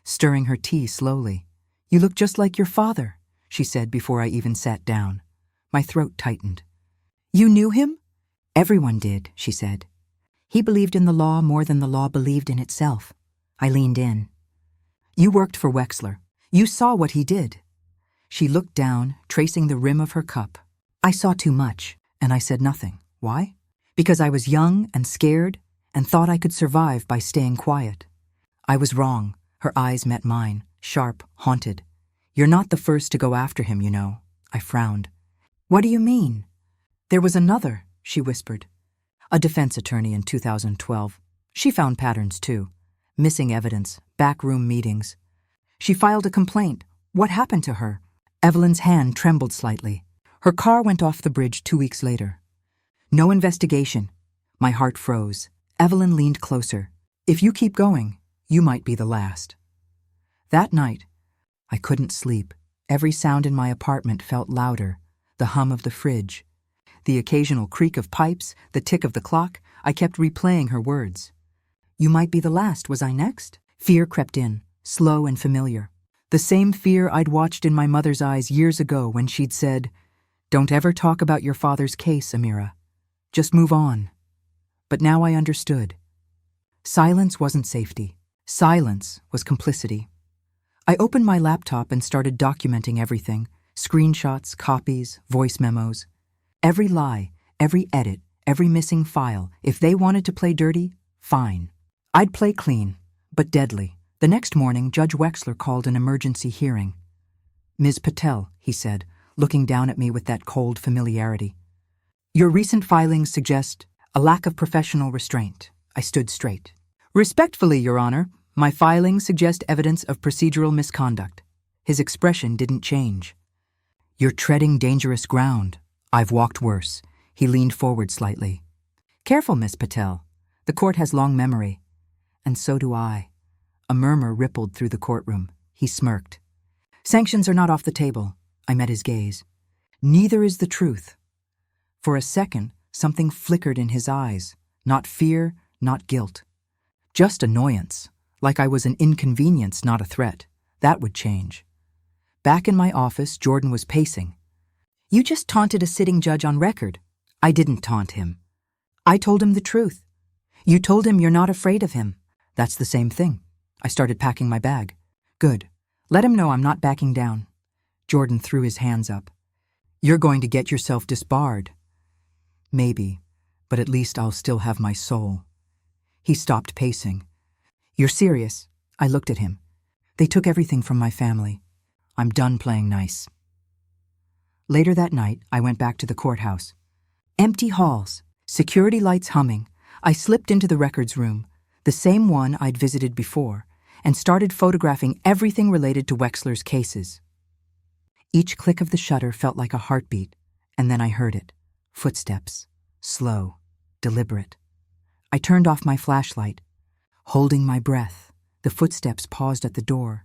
stirring her tea slowly. You look just like your father, she said before I even sat down. My throat tightened. You knew him? Everyone did, she said. He believed in the law more than the law believed in itself. I leaned in. You worked for Wexler. You saw what he did. She looked down, tracing the rim of her cup. I saw too much, and I said nothing. Why? Because I was young and scared and thought I could survive by staying quiet. I was wrong. Her eyes met mine, sharp, haunted. You're not the first to go after him, you know. I frowned. What do you mean? There was another, she whispered. A defense attorney in 2012. She found patterns too. Missing evidence, backroom meetings. She filed a complaint. What happened to her? Evelyn's hand trembled slightly. Her car went off the bridge 2 weeks later. No investigation. My heart froze. Evelyn leaned closer. If you keep going, you might be the last. That night, I couldn't sleep. Every sound in my apartment felt louder. The hum of the fridge, the occasional creak of pipes, the tick of the clock. I kept replaying her words. You might be the last. Was I next? Fear crept in, slow and familiar. The same fear I'd watched in my mother's eyes years ago when she'd said, Don't ever talk about your father's case, Amira. Just move on. But now I understood. Silence wasn't safety. Silence was complicity. I opened my laptop and started documenting everything. Screenshots, copies, voice memos. Every lie, every edit, every missing file. If they wanted to play dirty, fine. I'd play clean, but deadly. The next morning, Judge Wexler called an emergency hearing. Ms. Patel, he said, looking down at me with that cold familiarity. Your recent filings suggest a lack of professional restraint. I stood straight. Respectfully, Your Honor, my filings suggest evidence of procedural misconduct. His expression didn't change. You're treading dangerous ground. I've walked worse. He leaned forward slightly. Careful, Miss Patel. The court has long memory. And so do I. A murmur rippled through the courtroom. He smirked. Sanctions are not off the table. I met his gaze. Neither is the truth. For a second, something flickered in his eyes. Not fear, not guilt. Just annoyance. Like I was an inconvenience, not a threat. That would change. Back in my office, Jordan was pacing. You just taunted a sitting judge on record. I didn't taunt him. I told him the truth. You told him you're not afraid of him. That's the same thing. I started packing my bag. Good. Let him know I'm not backing down. Jordan threw his hands up. You're going to get yourself disbarred. Maybe, but at least I'll still have my soul. He stopped pacing. You're serious? I looked at him. They took everything from my family. I'm done playing nice. Later that night, I went back to the courthouse. Empty halls, Security lights humming, I slipped into the records room, the same one I'd visited before, and started photographing everything related to Wexler's cases. Each click of the shutter felt like a heartbeat, and then I heard it. Footsteps. Slow. Deliberate. I turned off my flashlight. Holding my breath, the footsteps paused at the door,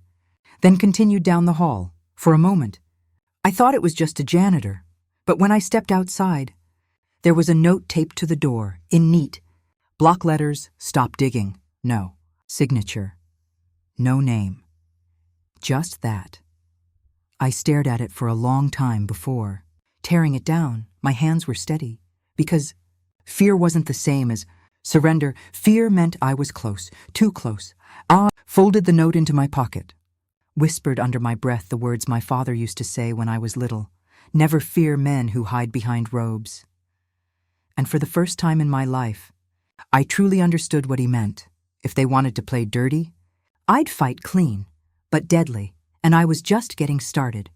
then continued down the hall. For a moment, I thought it was just a janitor, but when I stepped outside, there was a note taped to the door, in neat block letters, "Stop digging." No signature. No name. Just that. I stared at it for a long time before. Tearing it down, my hands were steady, because fear wasn't the same as surrender. Fear meant I was close, too close. I folded the note into my pocket, whispered under my breath the words my father used to say when I was little: "Never fear men who hide behind robes." And for the first time in my life, I truly understood what he meant. If they wanted to play dirty, I'd fight clean, but deadly, and I was just getting started.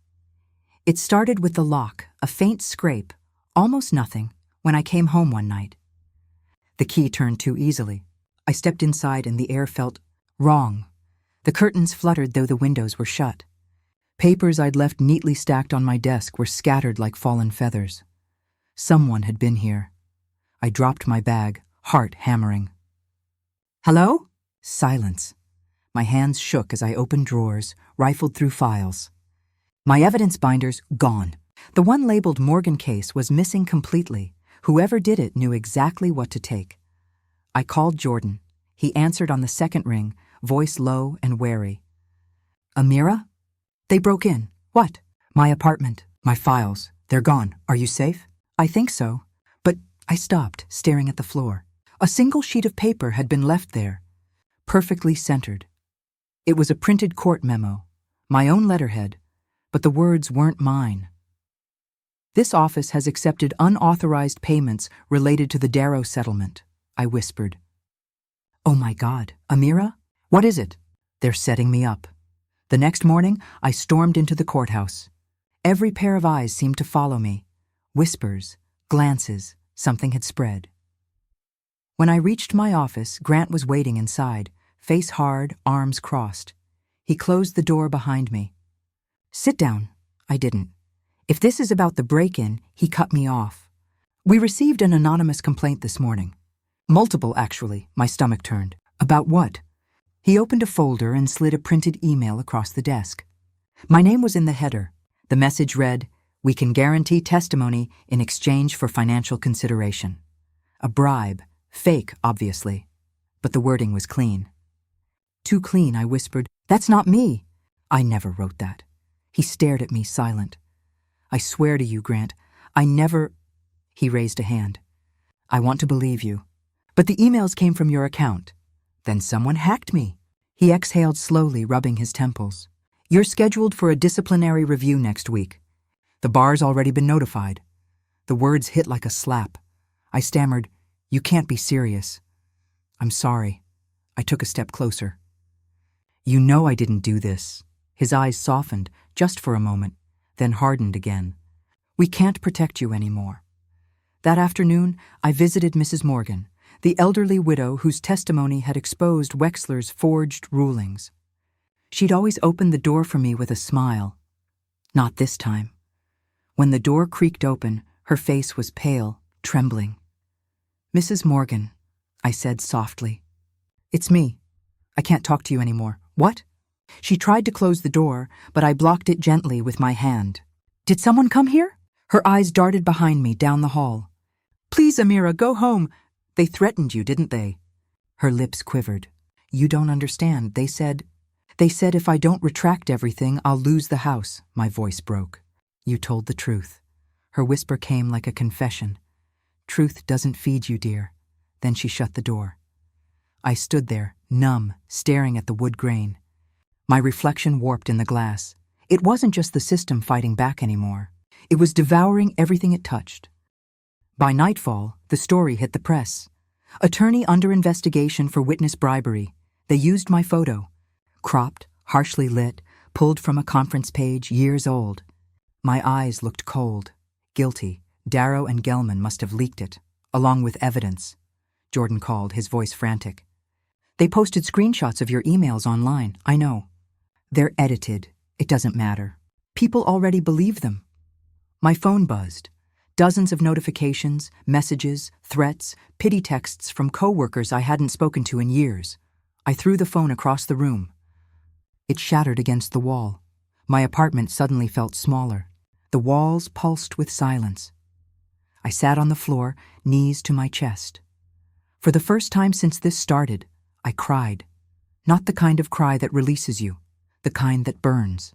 It started with the lock, a faint scrape, almost nothing, when I came home one night. The key turned too easily. I stepped inside and the air felt wrong. The curtains fluttered though the windows were shut. Papers I'd left neatly stacked on my desk were scattered like fallen feathers. Someone had been here. I dropped my bag, heart hammering. "Hello?" Silence. My hands shook as I opened drawers, rifled through files. My evidence binders gone. The one labeled Morgan case was missing completely. Whoever did it knew exactly what to take. I called Jordan. He answered on the second ring, voice low and wary. "Amira? They broke in." "What?" "My apartment, my files. They're gone. Are you safe?" "I think so." But I stopped, staring at the floor. A single sheet of paper had been left there, perfectly centered. It was a printed court memo, my own letterhead, but the words weren't mine. "This office has accepted unauthorized payments related to the Darrow settlement," I whispered. "Oh my God, Amira? What is it?" "They're setting me up." The next morning, I stormed into the courthouse. Every pair of eyes seemed to follow me. Whispers, glances, something had spread. When I reached my office, Grant was waiting inside, face hard, arms crossed. He closed the door behind me. "Sit down." I didn't. If this is about the break-in, he cut me off. "We received an anonymous complaint this morning. Multiple, actually." My stomach turned. "About what?" He opened a folder and slid a printed email across the desk. My name was in the header. The message read, "We can guarantee testimony in exchange for financial consideration." A bribe. Fake, obviously. But the wording was clean. Too clean, I whispered. "That's not me." "I never wrote that." He stared at me, silent. "I swear to you, Grant, I never—" He raised a hand. "I want to believe you. But the emails came from your account." "Then someone hacked me." He exhaled slowly, rubbing his temples. "You're scheduled for a disciplinary review next week. The bar's already been notified." The words hit like a slap. I stammered, "You can't be serious." "I'm sorry." I took a step closer. "You know I didn't do this." His eyes softened, just for a moment, then hardened again. "We can't protect you anymore." That afternoon, I visited Mrs. Morgan, the elderly widow whose testimony had exposed Wexler's forged rulings. She'd always opened the door for me with a smile. Not this time. When the door creaked open, her face was pale, trembling. "Mrs. Morgan," I said softly. "It's me. I can't talk to you anymore." "What?" She tried to close the door, but I blocked it gently with my hand. "Did someone come here?" Her eyes darted behind me, down the hall. "Please, Amira, go home." "They threatened you, didn't they?" Her lips quivered. "You don't understand. They said if I don't retract everything, I'll lose the house." My voice broke. "You told the truth." Her whisper came like a confession. "Truth doesn't feed you, dear." Then she shut the door. I stood there, numb, staring at the wood grain. My reflection warped in the glass. It wasn't just the system fighting back anymore. It was devouring everything it touched. By nightfall, the story hit the press. Attorney under investigation for witness bribery. They used my photo. Cropped, harshly lit, pulled from a conference page, years old. My eyes looked cold. Guilty. Darrow and Gelman must have leaked it. Along with evidence, Jordan called, his voice frantic. They posted screenshots of your emails online, I know. They're edited. It doesn't matter. People already believe them. My phone buzzed. Dozens of notifications, messages, threats, pity texts from coworkers I hadn't spoken to in years. I threw the phone across the room. It shattered against the wall. My apartment suddenly felt smaller. The walls pulsed with silence. I sat on the floor, knees to my chest. For the first time since this started, I cried. Not the kind of cry that releases you, the kind that burns.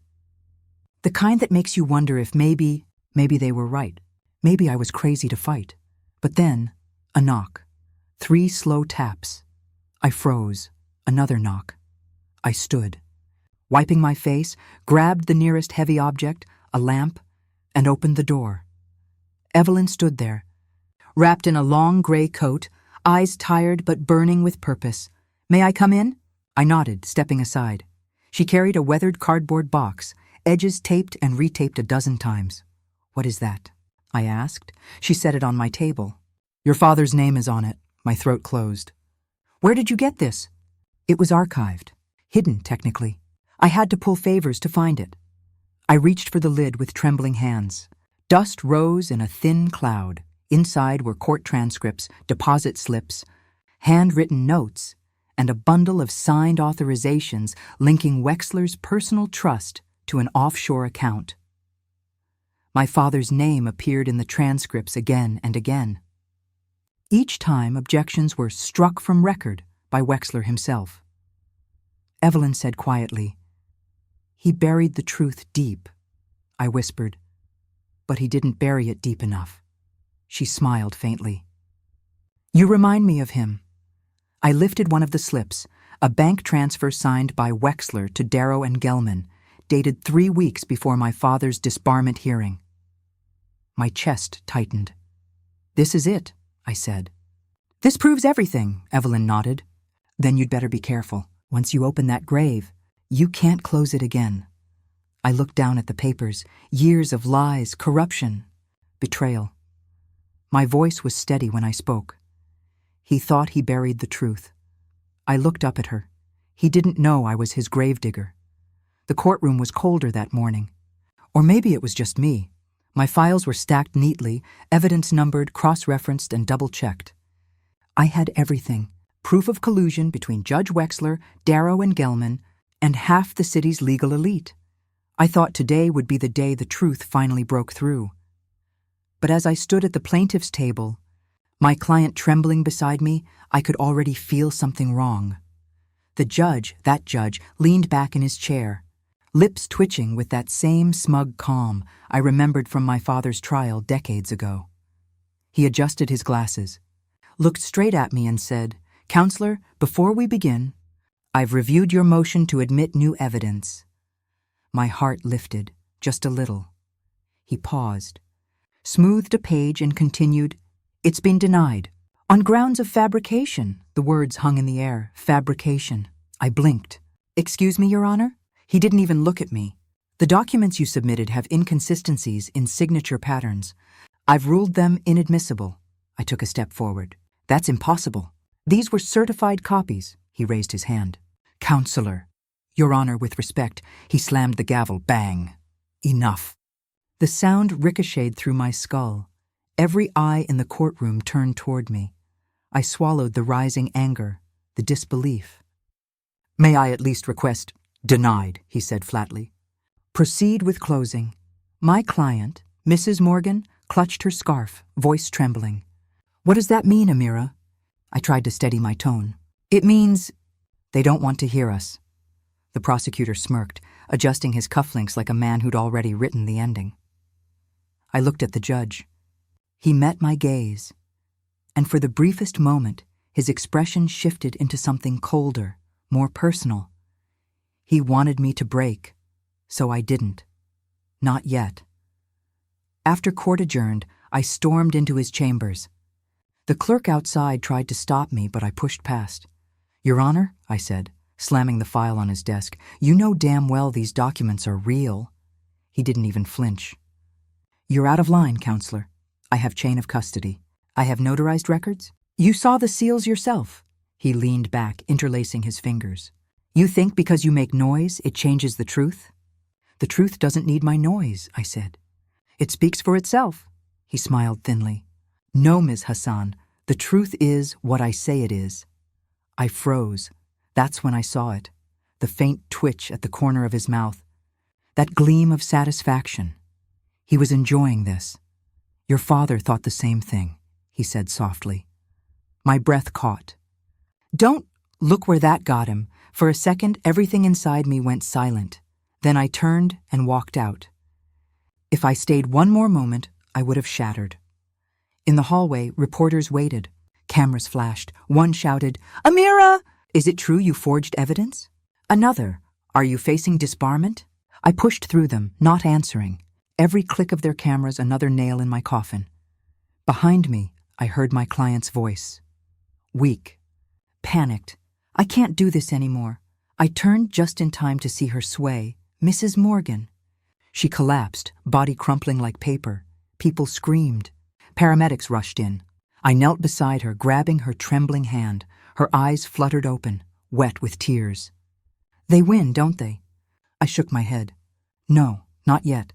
The kind that makes you wonder if maybe they were right. Maybe I was crazy to fight. But then, a knock. 3 slow taps. I froze. Another knock. I stood. Wiping my face, grabbed the nearest heavy object, a lamp, and opened the door. Evelyn stood there, wrapped in a long gray coat, eyes tired but burning with purpose. May I come in? I nodded, stepping aside. She carried a weathered cardboard box, edges taped and retaped a dozen times. What is that? I asked. She set it on my table. Your father's name is on it. My throat closed. Where did you get this? It was archived. Hidden, technically. I had to pull favors to find it. I reached for the lid with trembling hands. Dust rose in a thin cloud. Inside were court transcripts, deposit slips, handwritten notes, and a bundle of signed authorizations linking Wexler's personal trust to an offshore account. My father's name appeared in the transcripts again and again. Each time, objections were struck from record by Wexler himself. Evelyn said quietly, "He buried the truth deep," I whispered. "But he didn't bury it deep enough." She smiled faintly. "You remind me of him." I lifted one of the slips, a bank transfer signed by Wexler to Darrow and Gelman, dated 3 weeks before my father's disbarment hearing. My chest tightened. "This is it," I said. "This proves everything," Evelyn nodded. "Then you'd better be careful. Once you open that grave, you can't close it again." I looked down at the papers, years of lies, corruption, betrayal. My voice was steady when I spoke. He thought he buried the truth. I looked up at her. He didn't know I was his gravedigger. The courtroom was colder that morning. Or maybe it was just me. My files were stacked neatly, evidence numbered, cross-referenced, and double-checked. I had everything. Proof of collusion between Judge Wexler, Darrow, and Gelman, and half the city's legal elite. I thought today would be the day the truth finally broke through. But as I stood at the plaintiff's table, my client trembling beside me, I could already feel something wrong. That judge, leaned back in his chair, lips twitching with that same smug calm I remembered from my father's trial decades ago. He adjusted his glasses, looked straight at me and said, "Counselor, before we begin, I've reviewed your motion to admit new evidence." My heart lifted, just a little. He paused, smoothed a page and continued, "It's been denied. On grounds of fabrication." The words hung in the air. Fabrication. I blinked. "Excuse me, Your Honor?" He didn't even look at me. "The documents you submitted have inconsistencies in signature patterns. I've ruled them inadmissible." I took a step forward. "That's impossible. These were certified copies." He raised his hand. "Counselor." "Your Honor, with respect." He slammed the gavel. Bang. "Enough." The sound ricocheted through my skull. Every eye in the courtroom turned toward me. I swallowed the rising anger, the disbelief. "May I at least request—" "Denied," he said flatly. "Proceed with closing." My client, Mrs. Morgan, clutched her scarf, voice trembling. "What does that mean, Amira?" I tried to steady my tone. "It means—" "They don't want to hear us." The prosecutor smirked, adjusting his cufflinks like a man who'd already written the ending. I looked at the judge. He met my gaze, and for the briefest moment, his expression shifted into something colder, more personal. He wanted me to break, so I didn't. Not yet. After court adjourned, I stormed into his chambers. The clerk outside tried to stop me, but I pushed past. "Your Honor," I said, slamming the file on his desk, "you know damn well these documents are real." He didn't even flinch. "You're out of line, Counselor. I have chain of custody." I have notarized records? You saw the seals yourself. He leaned back, interlacing his fingers. You think because you make noise, it changes the truth? The truth doesn't need my noise, I said. It speaks for itself. He smiled thinly. No, Ms. Hassan, the truth is what I say it is. I froze. That's when I saw it. The faint twitch at the corner of his mouth. That gleam of satisfaction. He was enjoying this. Your father thought the same thing, he said softly. My breath caught. Don't look where that got him. For a second, everything inside me went silent. Then I turned and walked out. If I stayed one more moment, I would have shattered. In the hallway, reporters waited. Cameras flashed. One shouted, Amira! Is it true you forged evidence? Another, are you facing disbarment? I pushed through them, not answering. Every click of their cameras another nail in my coffin. Behind me, I heard my client's voice. Weak. Panicked. I can't do this anymore. I turned just in time to see her sway. Mrs. Morgan. She collapsed, body crumpling like paper. People screamed. Paramedics rushed in. I knelt beside her, grabbing her trembling hand. Her eyes fluttered open, wet with tears. They win, don't they? I shook my head. No, not yet.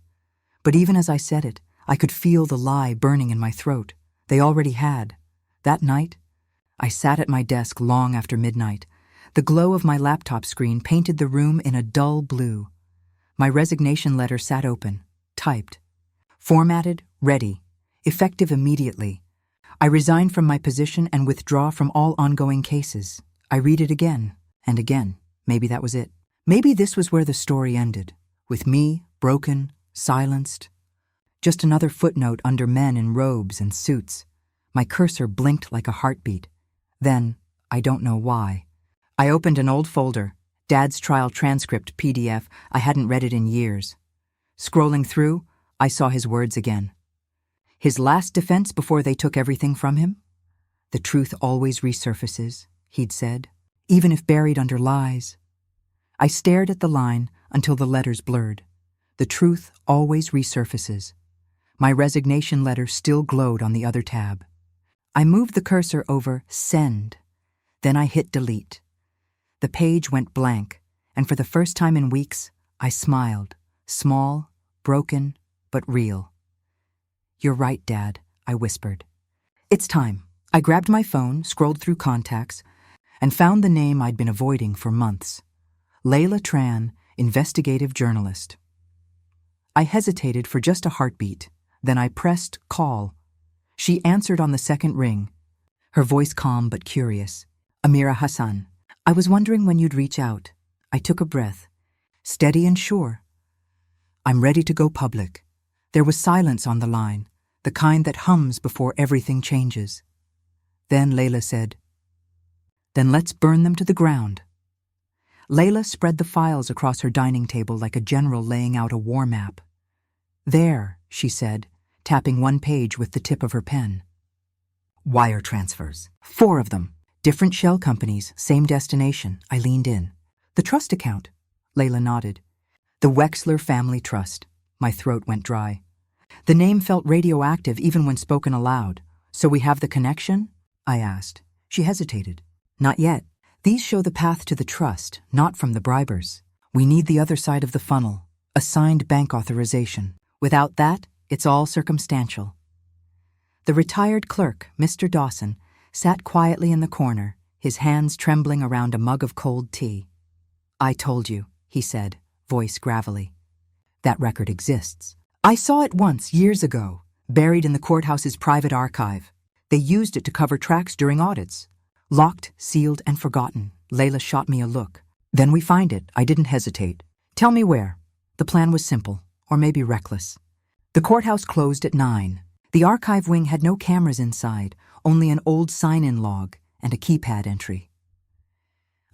But even as I said it, I could feel the lie burning in my throat. They already had. That night, I sat at my desk long after midnight. The glow of my laptop screen painted the room in a dull blue. My resignation letter sat open, typed. Formatted, ready, effective immediately. I resign from my position and withdraw from all ongoing cases. I read it again and again. Maybe that was it. Maybe this was where the story ended, with me, broken, silenced. Just another footnote under men in robes and suits. My cursor blinked like a heartbeat. Then, I don't know why, I opened an old folder, Dad's trial transcript PDF. I hadn't read it in years. Scrolling through, I saw his words again. His last defense before they took everything from him? The truth always resurfaces, he'd said, even if buried under lies. I stared at the line until the letters blurred. The truth always resurfaces. My resignation letter still glowed on the other tab. I moved the cursor over Send. Then I hit Delete. The page went blank, and for the first time in weeks, I smiled. Small, broken, but real. You're right, Dad, I whispered. It's time. I grabbed my phone, scrolled through contacts, and found the name I'd been avoiding for months. Layla Tran, investigative journalist. I hesitated for just a heartbeat. Then I pressed call. She answered on the second ring, her voice calm but curious. Amira Hassan. I was wondering when you'd reach out. I took a breath, steady and sure. I'm ready to go public. There was silence on the line, the kind that hums before everything changes. Then Layla said, Then let's burn them to the ground. Layla spread the files across her dining table like a general laying out a war map. There, she said, tapping one page with the tip of her pen. Wire transfers. 4 of them. Different shell companies, same destination. I leaned in. The trust account. Layla nodded. The Wexler Family Trust. My throat went dry. The name felt radioactive even when spoken aloud. So we have the connection? I asked. She hesitated. Not yet. These show the path to the trust, not from the bribers. We need the other side of the funnel, a signed bank authorization. Without that, it's all circumstantial. The retired clerk, Mr. Dawson, sat quietly in the corner, his hands trembling around a mug of cold tea. I told you, he said, voice gravelly. That record exists. I saw it once, years ago, buried in the courthouse's private archive. They used it to cover tracks during audits. Locked, sealed, and forgotten. Layla shot me a look. Then we find it. I didn't hesitate. Tell me where. The plan was simple, or maybe reckless. The courthouse closed at 9. The archive wing had no cameras inside, only an old sign-in log and a keypad entry.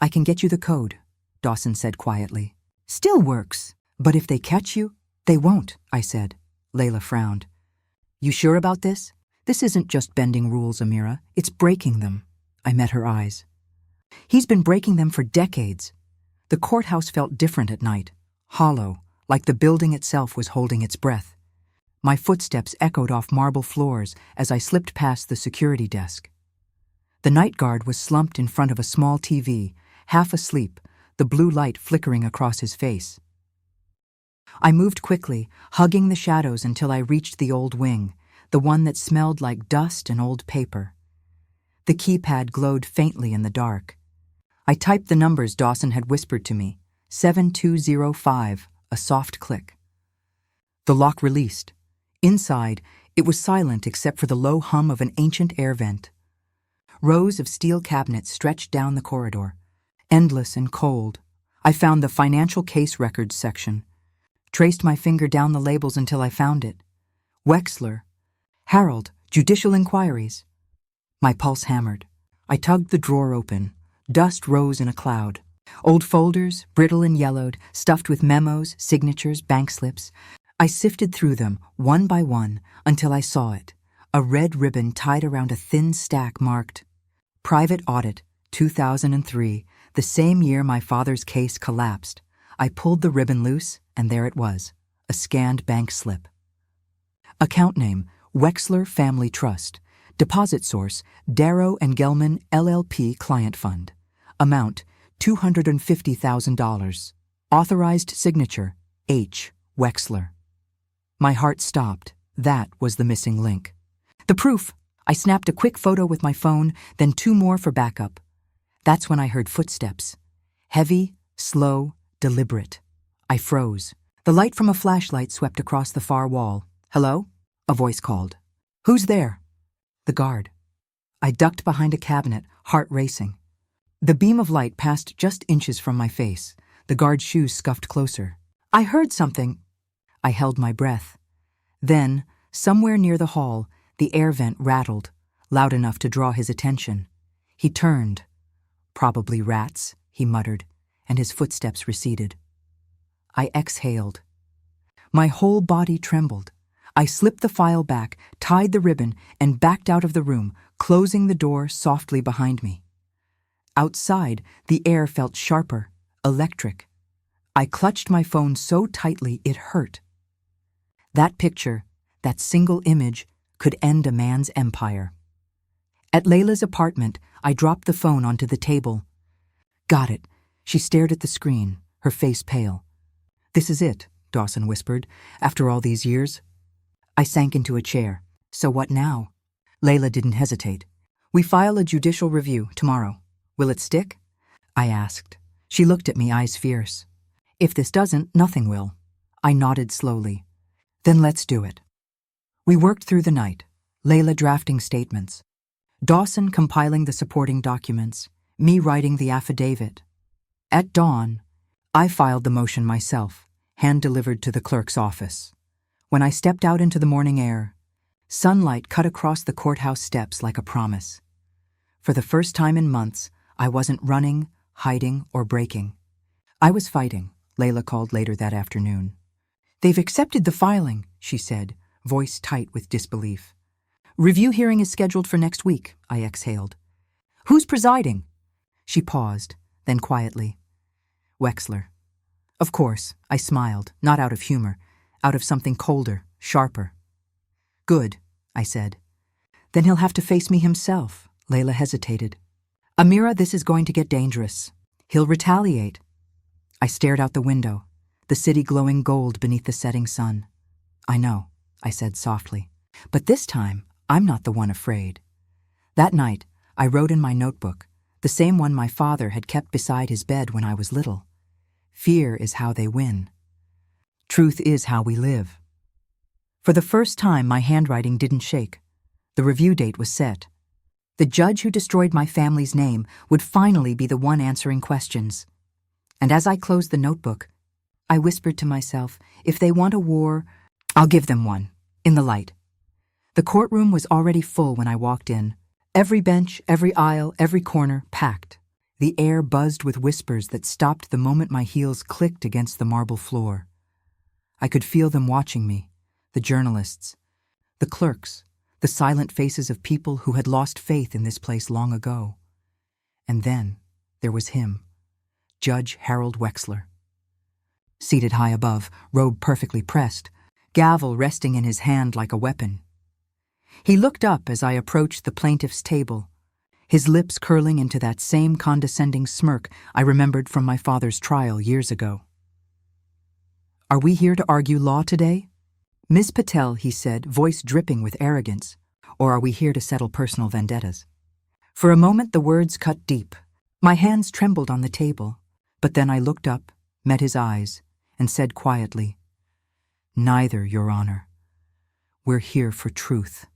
I can get you the code, Dawson said quietly. Still works. But if they catch you, they won't, I said. Layla frowned. You sure about this? This isn't just bending rules, Amira. It's breaking them. I met her eyes. He's been breaking them for decades. The courthouse felt different at night, hollow, like the building itself was holding its breath. My footsteps echoed off marble floors as I slipped past the security desk. The night guard was slumped in front of a small TV, half asleep, the blue light flickering across his face. I moved quickly, hugging the shadows until I reached the old wing, the one that smelled like dust and old paper. The keypad glowed faintly in the dark. I typed the numbers Dawson had whispered to me, 7205, a soft click. The lock released. Inside, it was silent except for the low hum of an ancient air vent. Rows of steel cabinets stretched down the corridor, endless and cold. I found the financial case records section, traced my finger down the labels until I found it. Wexler, Harold, Judicial Inquiries. My pulse hammered. I tugged the drawer open. Dust rose in a cloud. Old folders, brittle and yellowed, stuffed with memos, signatures, bank slips. I sifted through them, one by one, until I saw it. A red ribbon tied around a thin stack marked Private Audit, 2003, the same year my father's case collapsed. I pulled the ribbon loose, and there it was, a scanned bank slip. Account name, Wexler Family Trust. Deposit source, Darrow and Gelman LLP Client Fund. Amount, $250,000. Authorized signature, H. Wexler. My heart stopped. That was the missing link. The proof. I snapped a quick photo with my phone, then 2 more for backup. That's when I heard footsteps. Heavy, slow, deliberate. I froze. The light from a flashlight swept across the far wall. Hello? A voice called. Who's there? The guard. I ducked behind a cabinet, heart racing. The beam of light passed just inches from my face. The guard's shoes scuffed closer. I heard something. I held my breath. Then, somewhere near the hall, the air vent rattled, loud enough to draw his attention. He turned. Probably rats, he muttered, and his footsteps receded. I exhaled. My whole body trembled. I slipped the file back, tied the ribbon, and backed out of the room, closing the door softly behind me. Outside, the air felt sharper, electric. I clutched my phone so tightly it hurt. That picture, that single image, could end a man's empire. At Layla's apartment, I dropped the phone onto the table. Got it. She stared at the screen, her face pale. This is it, Dawson whispered, after all these years. I sank into a chair. So what now? Layla didn't hesitate. We file a judicial review tomorrow. Will it stick? I asked. She looked at me, eyes fierce. If this doesn't, nothing will. I nodded slowly. Then let's do it. We worked through the night, Layla drafting statements, Dawson compiling the supporting documents, me writing the affidavit. At dawn, I filed the motion myself, hand-delivered to the clerk's office. When I stepped out into the morning air, sunlight cut across the courthouse steps like a promise. For the first time in months, I wasn't running, hiding, or breaking. I was fighting, Layla called later that afternoon. They've accepted the filing, she said, voice tight with disbelief. Review hearing is scheduled for next week, I exhaled. Who's presiding? She paused, then quietly. Wexler. Of course, I smiled, not out of humor, out of something colder, sharper. Good, I said. Then he'll have to face me himself, Layla hesitated. Amira, this is going to get dangerous. He'll retaliate. I stared out the window, the city glowing gold beneath the setting sun. I know, I said softly. But this time, I'm not the one afraid. That night, I wrote in my notebook, the same one my father had kept beside his bed when I was little. Fear is how they win. Truth is how we live. For the first time, my handwriting didn't shake. The review date was set. The judge who destroyed my family's name would finally be the one answering questions. And as I closed the notebook, I whispered to myself, if they want a war, I'll give them one, in the light. The courtroom was already full when I walked in. Every bench, every aisle, every corner, packed. The air buzzed with whispers that stopped the moment my heels clicked against the marble floor. I could feel them watching me, the journalists, the clerks, the silent faces of people who had lost faith in this place long ago. And then there was him, Judge Harold Wexler. Seated high above, robe perfectly pressed, gavel resting in his hand like a weapon. He looked up as I approached the plaintiff's table, his lips curling into that same condescending smirk I remembered from my father's trial years ago. "Are we here to argue law today?" "Miss Patel," he said, voice dripping with arrogance, "or are we here to settle personal vendettas?" For a moment the words cut deep. My hands trembled on the table, but then I looked up, met his eyes, and said quietly, "Neither, Your Honor. We're here for truth."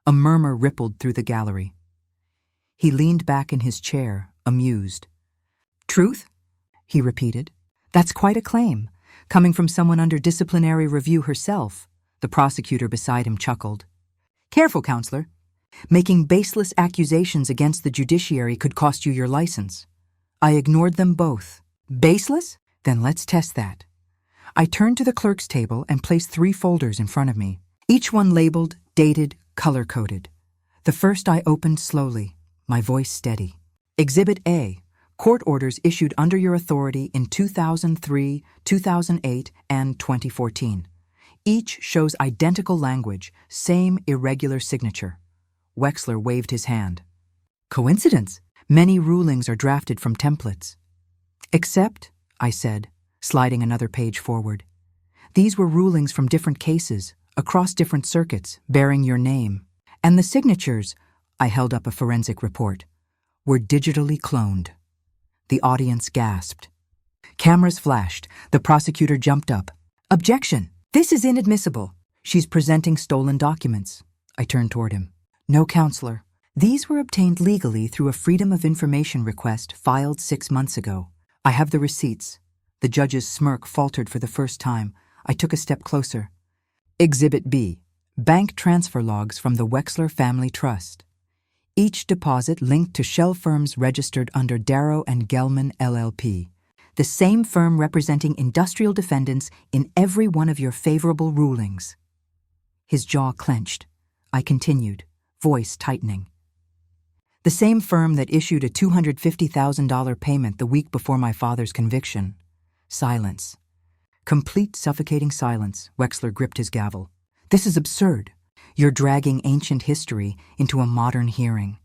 A murmur rippled through the gallery. He leaned back in his chair, amused. "Truth?" he repeated. "That's quite a claim, coming from someone under disciplinary review herself." The prosecutor beside him chuckled. "Careful, counselor. Making baseless accusations against the judiciary could cost you your license." I ignored them both. "Baseless? Then let's test that." I turned to the clerk's table and placed 3 folders in front of me, each one labeled, dated, color-coded. The first I opened slowly, my voice steady. Exhibit A, court orders issued under your authority in 2003, 2008, and 2014. Each shows identical language, same irregular signature. Wexler waved his hand. "Coincidence? Many rulings are drafted from templates." "Except," I said, sliding another page forward, "these were rulings from different cases, across different circuits, bearing your name. And the signatures," I held up a forensic report, "were digitally cloned." The audience gasped. Cameras flashed. The prosecutor jumped up. "Objection! This is inadmissible. She's presenting stolen documents." I turned toward him. "No, counselor. These were obtained legally through a Freedom of Information request filed 6 months ago. I have the receipts." The judge's smirk faltered for the first time. I took a step closer. Exhibit B, bank transfer logs from the Wexler Family Trust. Each deposit linked to shell firms registered under Darrow and Gelman LLP, the same firm representing industrial defendants in every one of your favorable rulings. His jaw clenched. I continued, voice tightening. "The same firm that issued a $250,000 payment the week before my father's conviction." Silence. Complete suffocating silence. Wexler gripped his gavel. "This is absurd. You're dragging ancient history into a modern hearing."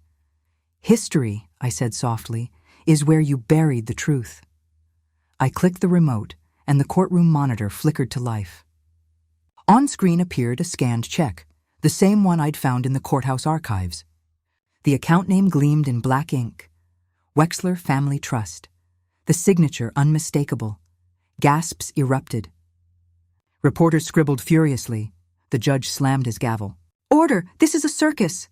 "History," I said softly, "is where you buried the truth." I clicked the remote, and the courtroom monitor flickered to life. On screen appeared a scanned check, the same one I'd found in the courthouse archives. The account name gleamed in black ink. Wexler Family Trust. The signature unmistakable. Gasps erupted. Reporters scribbled furiously. The judge slammed his gavel. "Order! This is a circus!"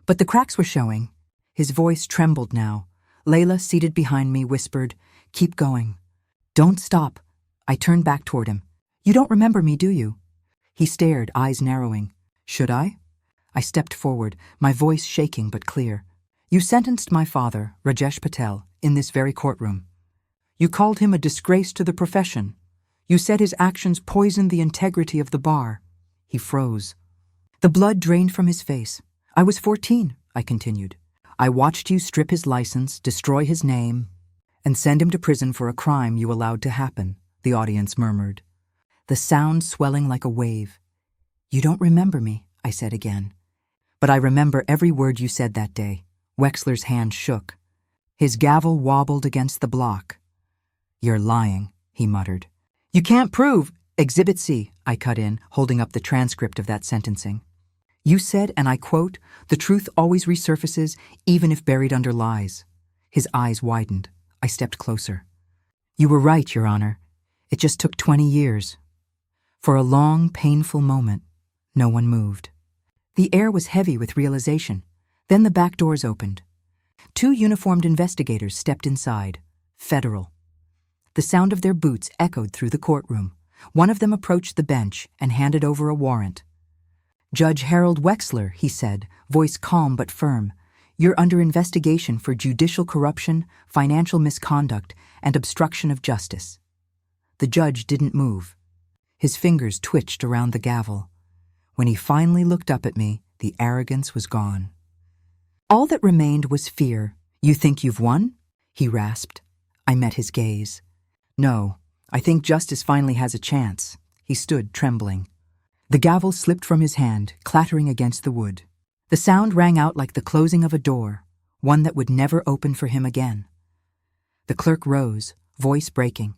But the cracks were showing. His voice trembled now. Layla, seated behind me, whispered, "Keep going." "Don't stop." I turned back toward him. "You don't remember me, do you?" He stared, eyes narrowing. "Should I?" I stepped forward, my voice shaking but clear. "You sentenced my father, Rajesh Patel, in this very courtroom. You called him a disgrace to the profession. You said his actions poisoned the integrity of the bar." He froze. The blood drained from his face. "I was 14, I continued. "I watched you strip his license, destroy his name, and send him to prison for a crime you allowed to happen," the audience murmured, the sound swelling like a wave. "You don't remember me," I said again. "But I remember every word you said that day." Wexler's hand shook. His gavel wobbled against the block. "You're lying," he muttered. "You can't prove—" "Exhibit C," I cut in, holding up the transcript of that sentencing. "You said, and I quote, 'The truth always resurfaces, even if buried under lies.'" His eyes widened. I stepped closer. "You were right, Your Honor. It just took 20 years. For a long, painful moment, no one moved. The air was heavy with realization. Then the back doors opened. 2 uniformed investigators stepped inside. Federal. The sound of their boots echoed through the courtroom. One of them approached the bench and handed over a warrant. "Judge Harold Wexler," he said, voice calm but firm, "you're under investigation for judicial corruption, financial misconduct, and obstruction of justice." The judge didn't move. His fingers twitched around the gavel. When he finally looked up at me, the arrogance was gone. All that remained was fear. "You think you've won?" he rasped. I met his gaze. "No, I think justice finally has a chance." He stood, trembling. The gavel slipped from his hand, clattering against the wood. The sound rang out like the closing of a door, one that would never open for him again. The clerk rose, voice breaking.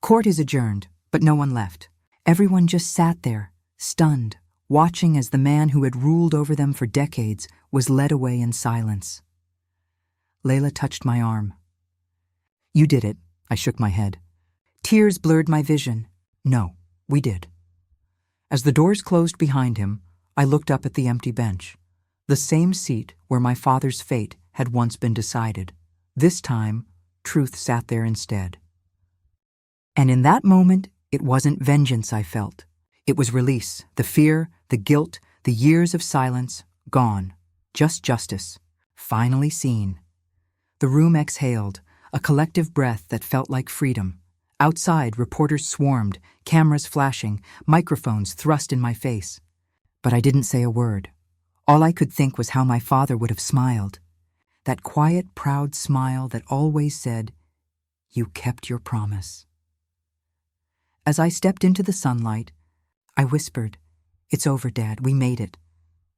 Court is adjourned, but no one left. Everyone just sat there, stunned, watching as the man who had ruled over them for decades was led away in silence. Layla touched my arm. You did it, I shook my head. Tears blurred my vision. No, we did. As the doors closed behind him, I looked up at the empty bench, the same seat where my father's fate had once been decided. This time, truth sat there instead. And in that moment, it wasn't vengeance I felt. It was release, the fear, the guilt, the years of silence, gone. Just justice, finally seen. The room exhaled, a collective breath that felt like freedom. Outside, reporters swarmed, cameras flashing, microphones thrust in my face. But I didn't say a word. All I could think was how my father would have smiled. That quiet, proud smile that always said, "You kept your promise." As I stepped into the sunlight, I whispered, "It's over, Dad, we made it."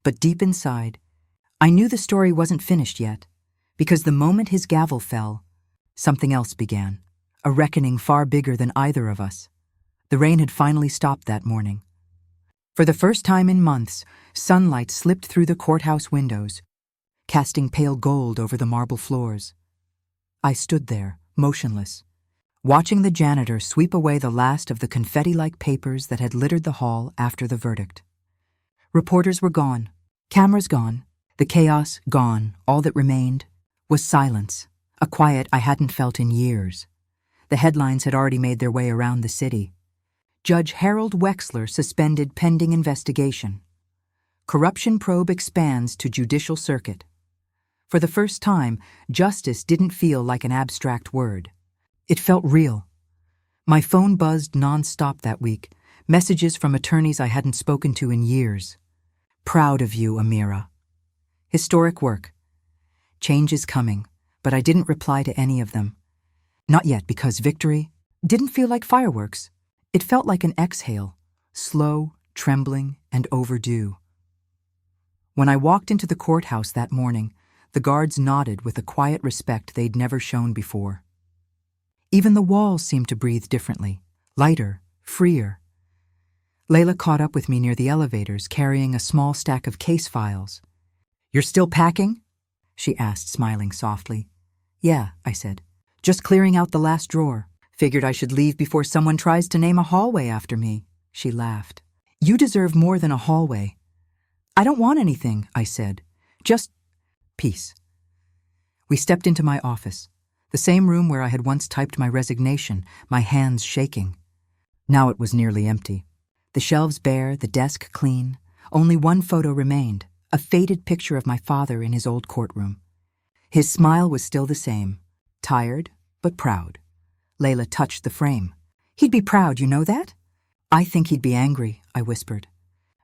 But deep inside, I knew the story wasn't finished yet, because the moment his gavel fell, something else began, a reckoning far bigger than either of us. The rain had finally stopped that morning. For the first time in months, sunlight slipped through the courthouse windows, casting pale gold over the marble floors. I stood there, motionless, watching the janitor sweep away the last of the confetti-like papers that had littered the hall after the verdict. Reporters were gone, cameras gone, the chaos gone. All that remained was silence, a quiet I hadn't felt in years. The headlines had already made their way around the city. Judge Harold Wexler suspended pending investigation. Corruption probe expands to judicial circuit. For the first time, justice didn't feel like an abstract word. It felt real. My phone buzzed nonstop that week, messages from attorneys I hadn't spoken to in years. Proud of you, Amira. Historic work. Change is coming, but I didn't reply to any of them. Not yet, because victory didn't feel like fireworks. It felt like an exhale, slow, trembling, and overdue. When I walked into the courthouse that morning, the guards nodded with a quiet respect they'd never shown before. Even the walls seemed to breathe differently, lighter, freer. Layla caught up with me near the elevators, carrying a small stack of case files. "You're still packing?" she asked, smiling softly. "Yeah," I said. "Just clearing out the last drawer. Figured I should leave before someone tries to name a hallway after me." She laughed. "You deserve more than a hallway." "I don't want anything," I said. "Just peace." We stepped into my office, the same room where I had once typed my resignation, my hands shaking. Now it was nearly empty. The shelves bare, the desk clean. Only one photo remained, a faded picture of my father in his old courtroom. His smile was still the same, tired but proud. Layla touched the frame. "He'd be proud, you know that?" "I think he'd be angry," I whispered.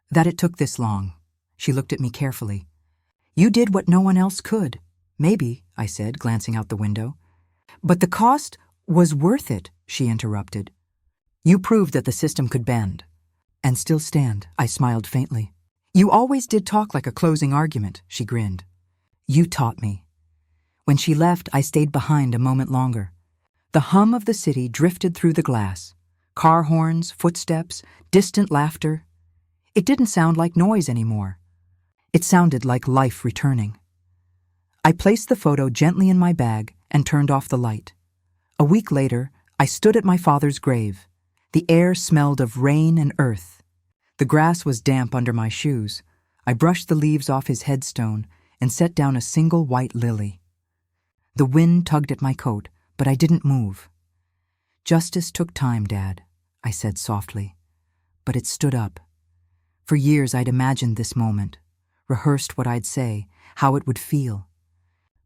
"That it took this long." She looked at me carefully. "You did what no one else could." "Maybe," I said, glancing out the window. "But the cost was worth it," she interrupted. "You proved that the system could bend." "And still stand," I smiled faintly. "You always did talk like a closing argument," she grinned. "You taught me." When she left, I stayed behind a moment longer. The hum of the city drifted through the glass. Car horns, footsteps, distant laughter. It didn't sound like noise anymore. It sounded like life returning. I placed the photo gently in my bag and turned off the light. A week later, I stood at my father's grave. The air smelled of rain and earth. The grass was damp under my shoes. I brushed the leaves off his headstone and set down a single white lily. The wind tugged at my coat, but I didn't move. "Justice took time, Dad," I said softly. But it stood up. For years I'd imagined this moment, rehearsed what I'd say, how it would feel.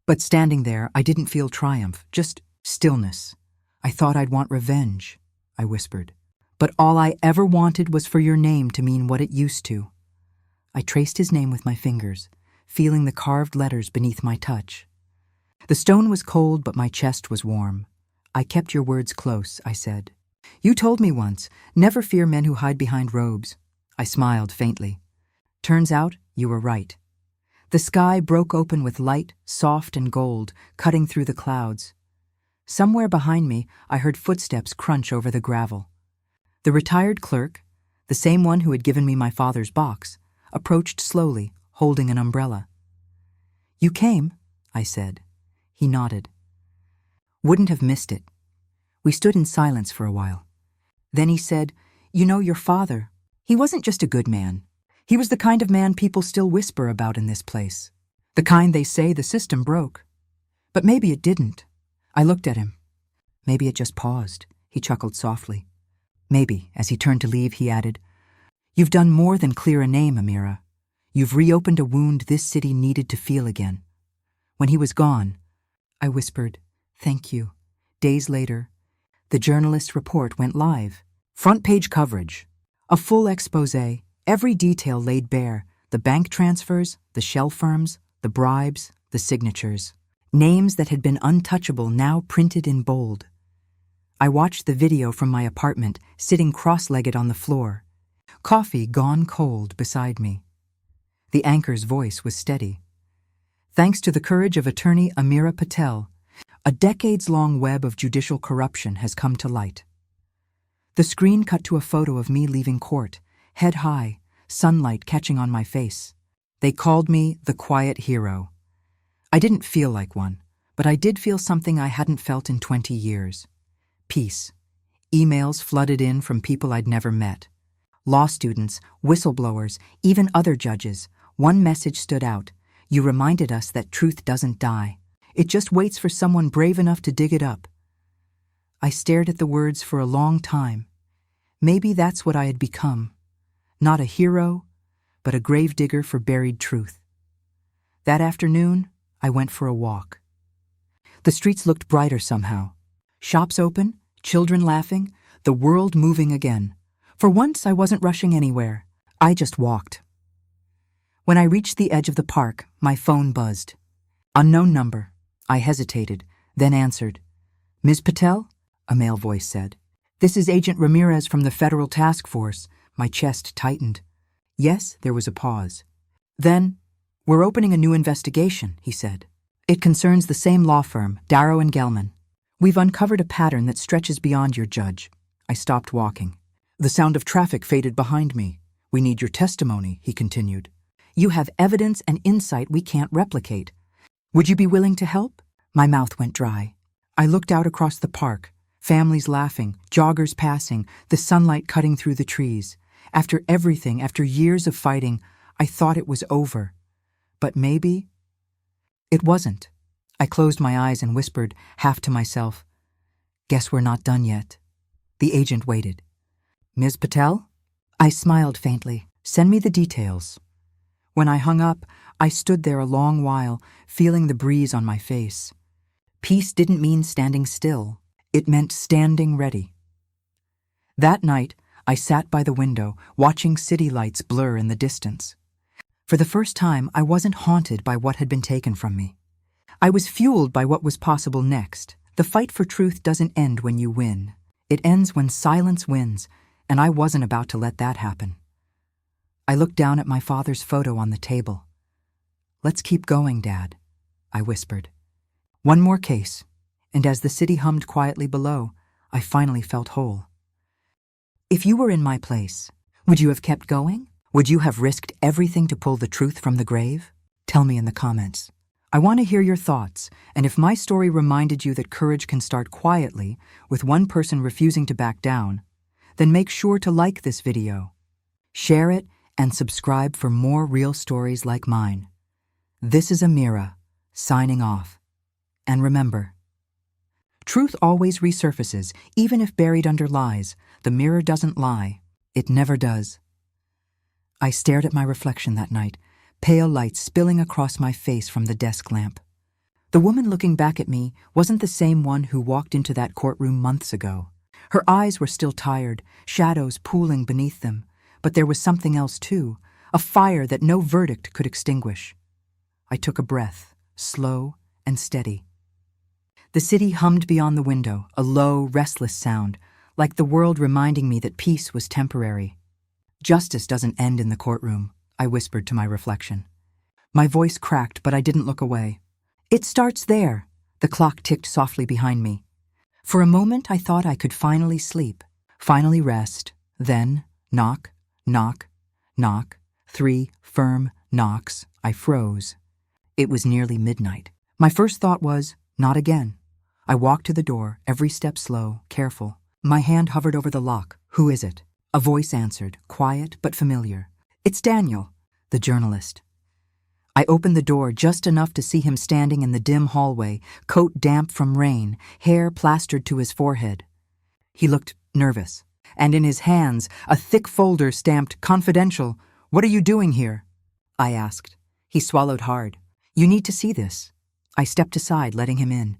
But standing there, I didn't feel triumph, just stillness. "I thought I'd want revenge," I whispered. "But all I ever wanted was for your name to mean what it used to." I traced his name with my fingers, feeling the carved letters beneath my touch. The stone was cold, but my chest was warm. "I kept your words close," I said. You told me once, never fear men who hide behind robes. I smiled faintly. Turns out, you were right. The sky broke open with light, soft and gold, cutting through the clouds. Somewhere behind me, I heard footsteps crunch over the gravel. The retired clerk, the same one who had given me my father's box, approached slowly, holding an umbrella. You came, I said. He nodded. Wouldn't have missed it. We stood in silence for a while. Then he said, You know your father. He wasn't just a good man. He was the kind of man people still whisper about in this place. The kind they say the system broke. But maybe it didn't. I looked at him. Maybe it just paused. He chuckled softly. Maybe, as he turned to leave, he added, You've done more than clear a name, Amira. You've reopened a wound this city needed to feel again. When he was gone, I whispered, Thank you. Days later, the journalist's report went live. Front-page coverage. A full expose, every detail laid bare, the bank transfers, the shell firms, the bribes, the signatures. Names that had been untouchable now printed in bold. I watched the video from my apartment, sitting cross-legged on the floor. Coffee gone cold beside me. The anchor's voice was steady. Thanks to the courage of attorney Amira Patel, a decades-long web of judicial corruption has come to light. The screen cut to a photo of me leaving court, head high, sunlight catching on my face. They called me the quiet hero. I didn't feel like one, but I did feel something I hadn't felt in 20 years. Peace. Emails flooded in from people I'd never met. Law students, whistleblowers, even other judges. One message stood out. You reminded us that truth doesn't die. It just waits for someone brave enough to dig it up. I stared at the words for a long time. Maybe that's what I had become. Not a hero, but a gravedigger for buried truth. That afternoon, I went for a walk. The streets looked brighter somehow. Shops open, children laughing, the world moving again. For once, I wasn't rushing anywhere. I just walked. When I reached the edge of the park, my phone buzzed. Unknown number. I hesitated, then answered. Ms. Patel? A male voice said. This is Agent Ramirez from the Federal Task Force. My chest tightened. Yes, there was a pause. Then, we're opening a new investigation, he said. It concerns the same law firm, Darrow and Gelman. We've uncovered a pattern that stretches beyond your judge. I stopped walking. The sound of traffic faded behind me. We need your testimony, he continued. You have evidence and insight we can't replicate. Would you be willing to help? My mouth went dry. I looked out across the park, families laughing, joggers passing, the sunlight cutting through the trees. After everything, after years of fighting, I thought it was over. But maybe it wasn't. I closed my eyes and whispered, half to myself, Guess we're not done yet. The agent waited. Ms. Patel? I smiled faintly. Send me the details. When I hung up, I stood there a long while, feeling the breeze on my face. Peace didn't mean standing still. It meant standing ready. That night, I sat by the window, watching city lights blur in the distance. For the first time, I wasn't haunted by what had been taken from me. I was fueled by what was possible next. The fight for truth doesn't end when you win. It ends when silence wins, and I wasn't about to let that happen. I looked down at my father's photo on the table. Let's keep going, Dad, I whispered. One more case, and as the city hummed quietly below, I finally felt whole. If you were in my place, would you have kept going? Would you have risked everything to pull the truth from the grave? Tell me in the comments. I want to hear your thoughts, and if my story reminded you that courage can start quietly, with one person refusing to back down, then make sure to like this video, share it, and subscribe for more real stories like mine. This is Amira, signing off. And remember, truth always resurfaces, even if buried under lies. The mirror doesn't lie. It never does. I stared at my reflection that night, pale light spilling across my face from the desk lamp. The woman looking back at me wasn't the same one who walked into that courtroom months ago. Her eyes were still tired, shadows pooling beneath them, but there was something else too, a fire that no verdict could extinguish. I took a breath, slow and steady. The city hummed beyond the window, a low, restless sound, like the world reminding me that peace was temporary. Justice doesn't end in the courtroom, I whispered to my reflection. My voice cracked, but I didn't look away. It starts there. The clock ticked softly behind me. For a moment, I thought I could finally sleep, finally rest. Then, knock, knock, knock, 3 firm knocks. I froze. It was nearly midnight. My first thought was, not again. I walked to the door, every step slow, careful. My hand hovered over the lock. Who is it? A voice answered, quiet but familiar. It's Daniel, the journalist. I opened the door just enough to see him standing in the dim hallway, coat damp from rain, hair plastered to his forehead. He looked nervous, and in his hands, a thick folder stamped confidential. What are you doing here? I asked. He swallowed hard. You need to see this. I stepped aside, letting him in.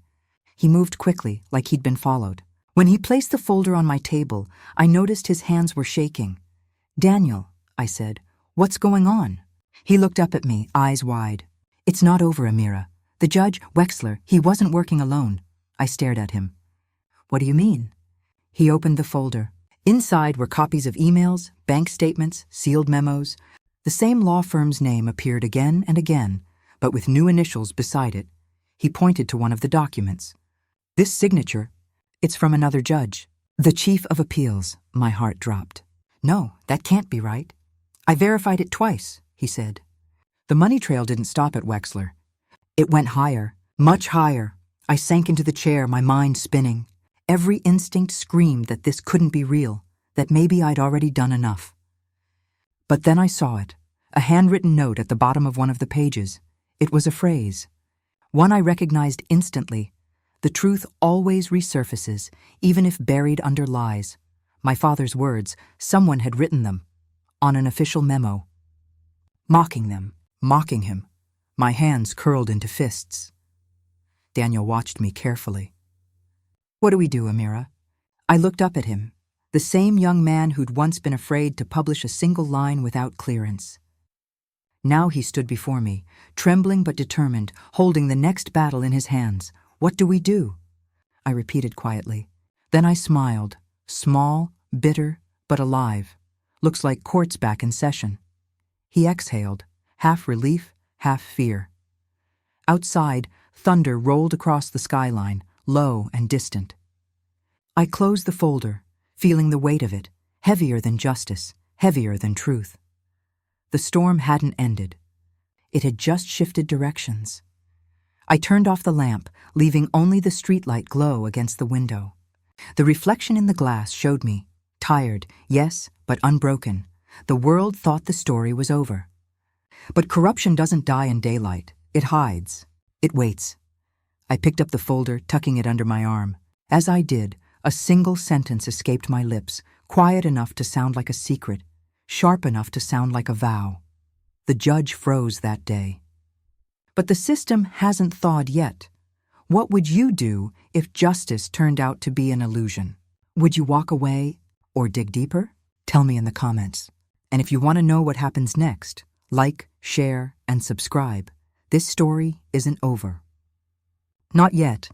He moved quickly, like he'd been followed. When he placed the folder on my table, I noticed his hands were shaking. Daniel, I said, what's going on? He looked up at me, eyes wide. It's not over, Amira. The judge, Wexler, he wasn't working alone. I stared at him. What do you mean? He opened the folder. Inside were copies of emails, bank statements, sealed memos. The same law firm's name appeared again and again, but with new initials beside it. He pointed to one of the documents. This signature, it's from another judge. The Chief of Appeals. My heart dropped. No, that can't be right. I verified it twice, he said. The money trail didn't stop at Wexler. It went higher, much higher. I sank into the chair, my mind spinning. Every instinct screamed that this couldn't be real, that maybe I'd already done enough. But then I saw it, a handwritten note at the bottom of one of the pages. It was a phrase, one I recognized instantly. The truth always resurfaces, even if buried under lies. My father's words, someone had written them, on an official memo. Mocking them, mocking him. My hands curled into fists. Daniel watched me carefully. What do we do, Amira? I looked up at him, the same young man who'd once been afraid to publish a single line without clearance. Now he stood before me, trembling but determined, holding the next battle in his hands. What do we do? I repeated quietly. Then I smiled, small, bitter, but alive. Looks like court's back in session. He exhaled, half relief, half fear. Outside, thunder rolled across the skyline, low and distant. I closed the folder, feeling the weight of it, heavier than justice, heavier than truth. The storm hadn't ended. It had just shifted directions. I turned off the lamp, leaving only the streetlight glow against the window. The reflection in the glass showed me, tired, yes, but unbroken. The world thought the story was over. But corruption doesn't die in daylight. It hides. It waits. I picked up the folder, tucking it under my arm. As I did, a single sentence escaped my lips, quiet enough to sound like a secret, sharp enough to sound like a vow. The judge froze that day. But the system hasn't thawed yet. What would you do if justice turned out to be an illusion? Would you walk away or dig deeper? Tell me in the comments. And if you want to know what happens next, like, share, and subscribe. This story isn't over. Not yet.